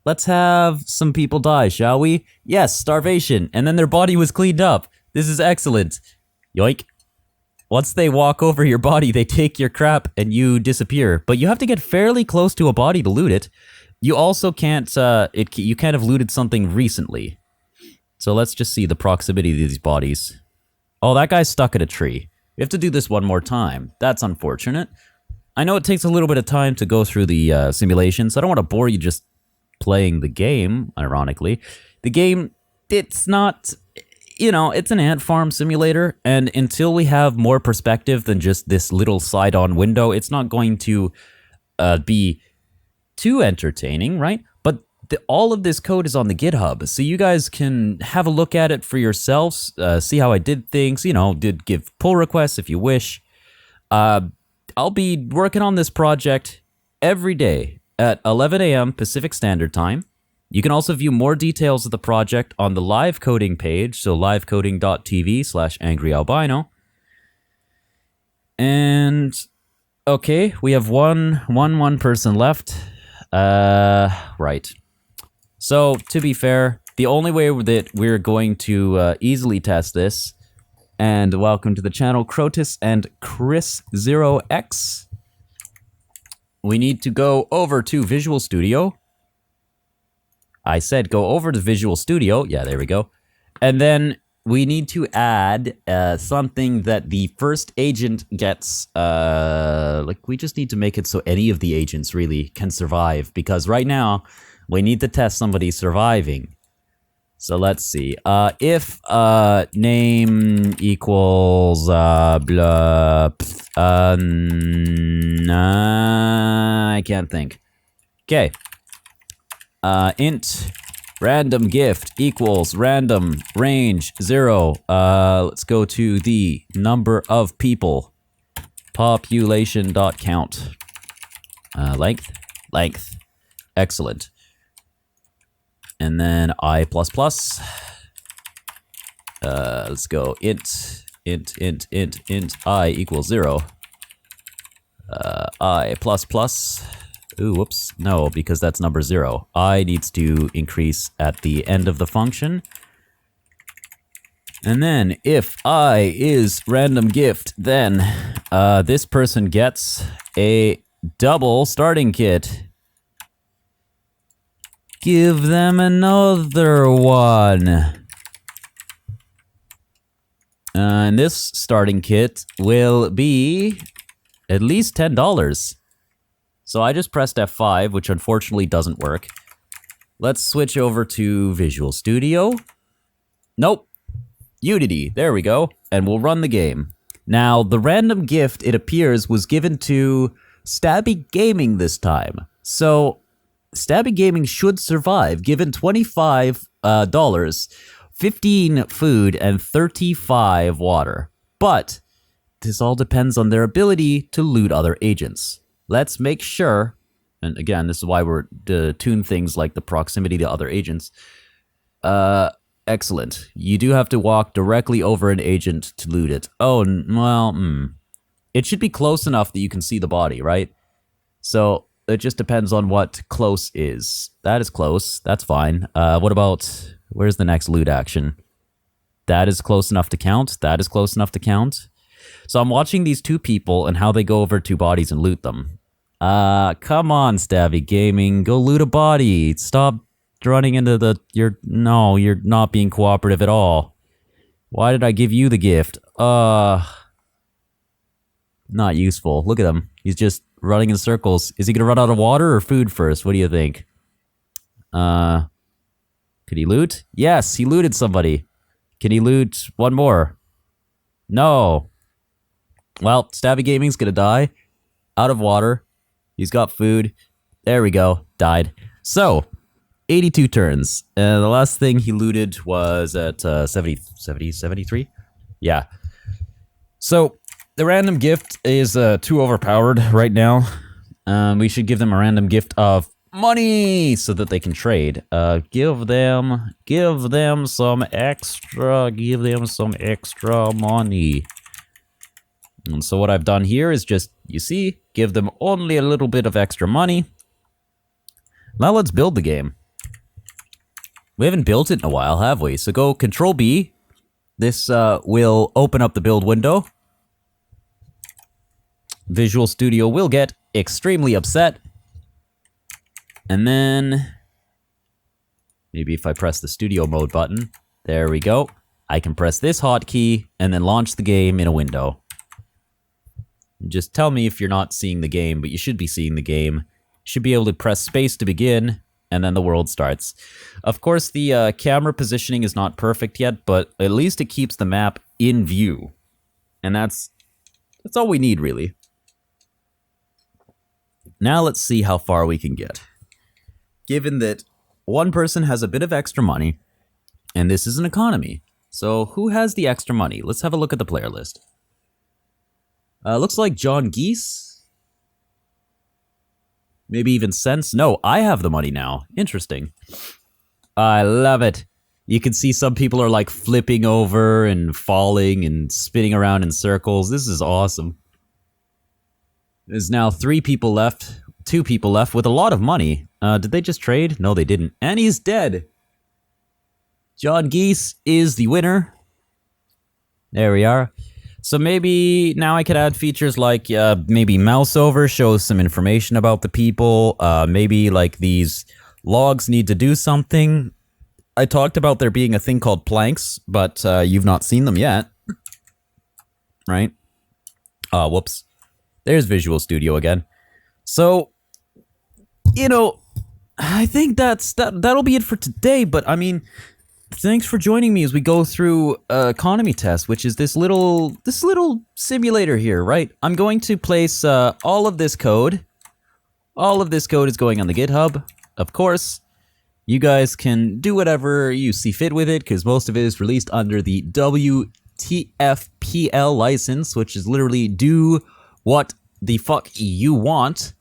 S1: Let's have some people die, shall we? Yes, starvation, and then their body was cleaned up. This is excellent. Yoink. Once they walk over your body, they take your crap and you disappear. But you have to get fairly close to a body to loot it. You also can't, you can't have looted something recently. So let's just see the proximity of these bodies. Oh, that guy's stuck in a tree. We have to do this one more time. That's unfortunate. I know it takes a little bit of time to go through the simulation, so I don't want to bore you just playing the game, ironically. The game, it's not, you know, it's an ant farm simulator, and until we have more perspective than just this little side-on window, it's not going to be too entertaining, right? But all of this code is on the GitHub, so you guys can have a look at it for yourselves, see how I did things, you know, did give pull requests if you wish. I'll be working on this project every day at 11 a.m. Pacific Standard Time. You can also view more details of the project on the live coding page, so livecoding.tv/angryalbino. And okay, we have one person left. Right. So to be fair, the only way that we're going to easily test this, and welcome to the channel, Crotus and Chris0x. We need to go over to Visual Studio. I said go over to Visual Studio. Yeah, there we go. And then we need to add something that the first agent gets. Like, we just need to make it so any of the agents really can survive. Because right now, we need to test somebody surviving. So let's see. If name equals blah. I can't think. Okay. Int random gift equals random range 0. Let's go to the number of people. Population.count. Length. Excellent. And then I++. Let's go int I equals 0. I++. Ooh, whoops. No, because that's number 0. I needs to increase at the end of the function. And then if I is random gift, then this person gets a double starting kit. Give them another one. And this starting kit will be at least $10. So I just pressed F5, which unfortunately doesn't work. Let's switch over to Visual Studio. Nope. Unity. There we go. And we'll run the game. Now, the random gift, it appears, was given to Stabby Gaming this time. So, Stabby Gaming should survive, given $25, 15 food, and 35 water. But this all depends on their ability to loot other agents. Let's make sure, and again, this is why we're tune things like the proximity to other agents. Excellent. You do have to walk directly over an agent to loot it. Oh, well, it should be close enough that you can see the body, right? So it just depends on what close is. That is close. That's fine. What about, where's the next loot action? That is close enough to count. That is close enough to count. So I'm watching these two people and how they go over two bodies and loot them. Come on, Stabby Gaming. Go loot a body. Stop running into the... No, you're not being cooperative at all. Why did I give you the gift? Not useful. Look at him. He's just running in circles. Is he gonna run out of water or food first? What do you think? Could he loot? Yes, he looted somebody. Can he loot one more? No. Well, Stabby Gaming's gonna die. Out of water. He's got food. There we go. Died. So, 82 turns. The last thing he looted was at 73? Yeah. So, the random gift is too overpowered right now. We should give them a random gift of money so that they can trade. Give them some extra money. And so what I've done here is just, you see, give them only a little bit of extra money. Now let's build the game. We haven't built it in a while, have we? So go Control B. This will open up the build window. Visual Studio will get extremely upset. And then, maybe if I press the studio mode button, there we go. I can press this hotkey and then launch the game in a window. Just tell me if you're not seeing the game, but you should be seeing the game. You should be able to press space to begin, and then the world starts. Of course, the camera positioning is not perfect yet, but at least it keeps the map in view. And that's all we need, really. Now let's see how far we can get. Given that one person has a bit of extra money, and this is an economy. So who has the extra money? Let's have a look at the player list. Looks like John Geese. Maybe even Sense. No, I have the money now. Interesting. I love it. You can see some people are like flipping over and falling and spinning around in circles. This is awesome. There's now 3 people left. 2 people left with a lot of money. Did they just trade? No, they didn't. And he's dead. John Geese is the winner. There we are. So maybe now I could add features like maybe mouse over shows some information about the people. Maybe like these logs need to do something. I talked about there being a thing called planks, but you've not seen them yet. Right? Whoops. There's Visual Studio again. So, you know, I think that'll be it for today, but I mean, thanks for joining me as we go through economy test, which is this little simulator here, right? I'm going to place all of this code. All of this code is going on the GitHub, of course. You guys can do whatever you see fit with it, because most of it is released under the WTFPL license, which is literally do what the fuck you want.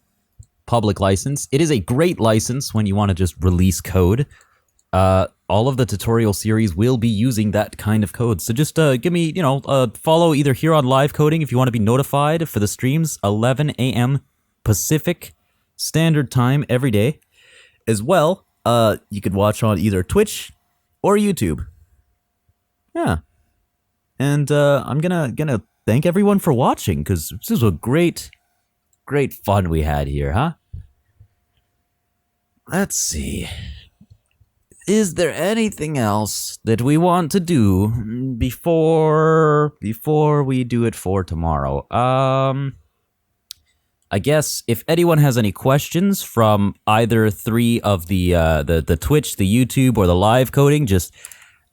S1: Public license. It is a great license when you want to just release code. All of the tutorial series will be using that kind of code. So just give me, follow either here on live coding if you want to be notified for the streams, 11 a.m. Pacific Standard Time every day. As well, you could watch on either Twitch or YouTube. Yeah. And I'm gonna thank everyone for watching, because this was a great fun we had here, huh? Let's see. Is there anything else that we want to do before we do it for tomorrow? I guess if anyone has any questions from either 3 of the Twitch, the YouTube, or the live coding, just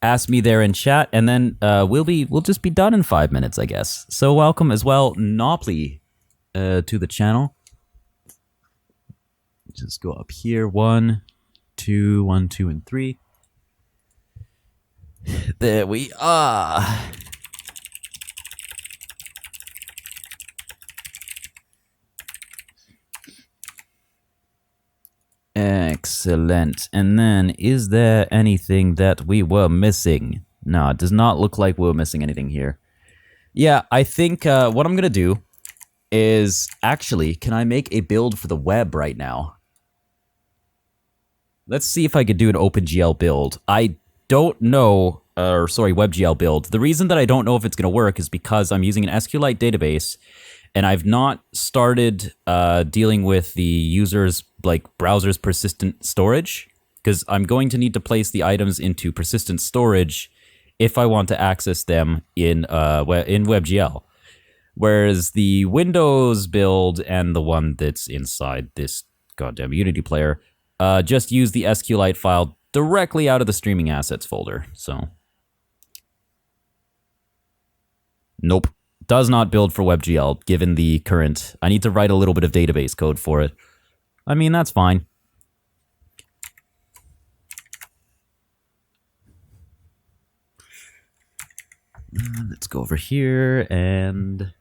S1: ask me there in chat, and then we'll just be done in 5 minutes, I guess. So welcome as well, Nopley, to the channel. Just go up here, 1, 2, 1, 2, and 3. There we are. Excellent. And then, is there anything that we were missing? No, it does not look like we're missing anything here. Yeah, I think what I'm gonna do is, actually, can I make a build for the web right now? Let's see if I could do an OpenGL build. I don't know, WebGL build. The reason that I don't know if it's going to work is because I'm using an SQLite database, and I've not started dealing with the user's, browser's persistent storage, because I'm going to need to place the items into persistent storage if I want to access them in WebGL. Whereas the Windows build and the one that's inside this goddamn Unity player just use the SQLite file directly out of the streaming assets folder. So, nope, does not build for WebGL given the current. I need to write a little bit of database code for it. I mean, that's fine. Let's go over here and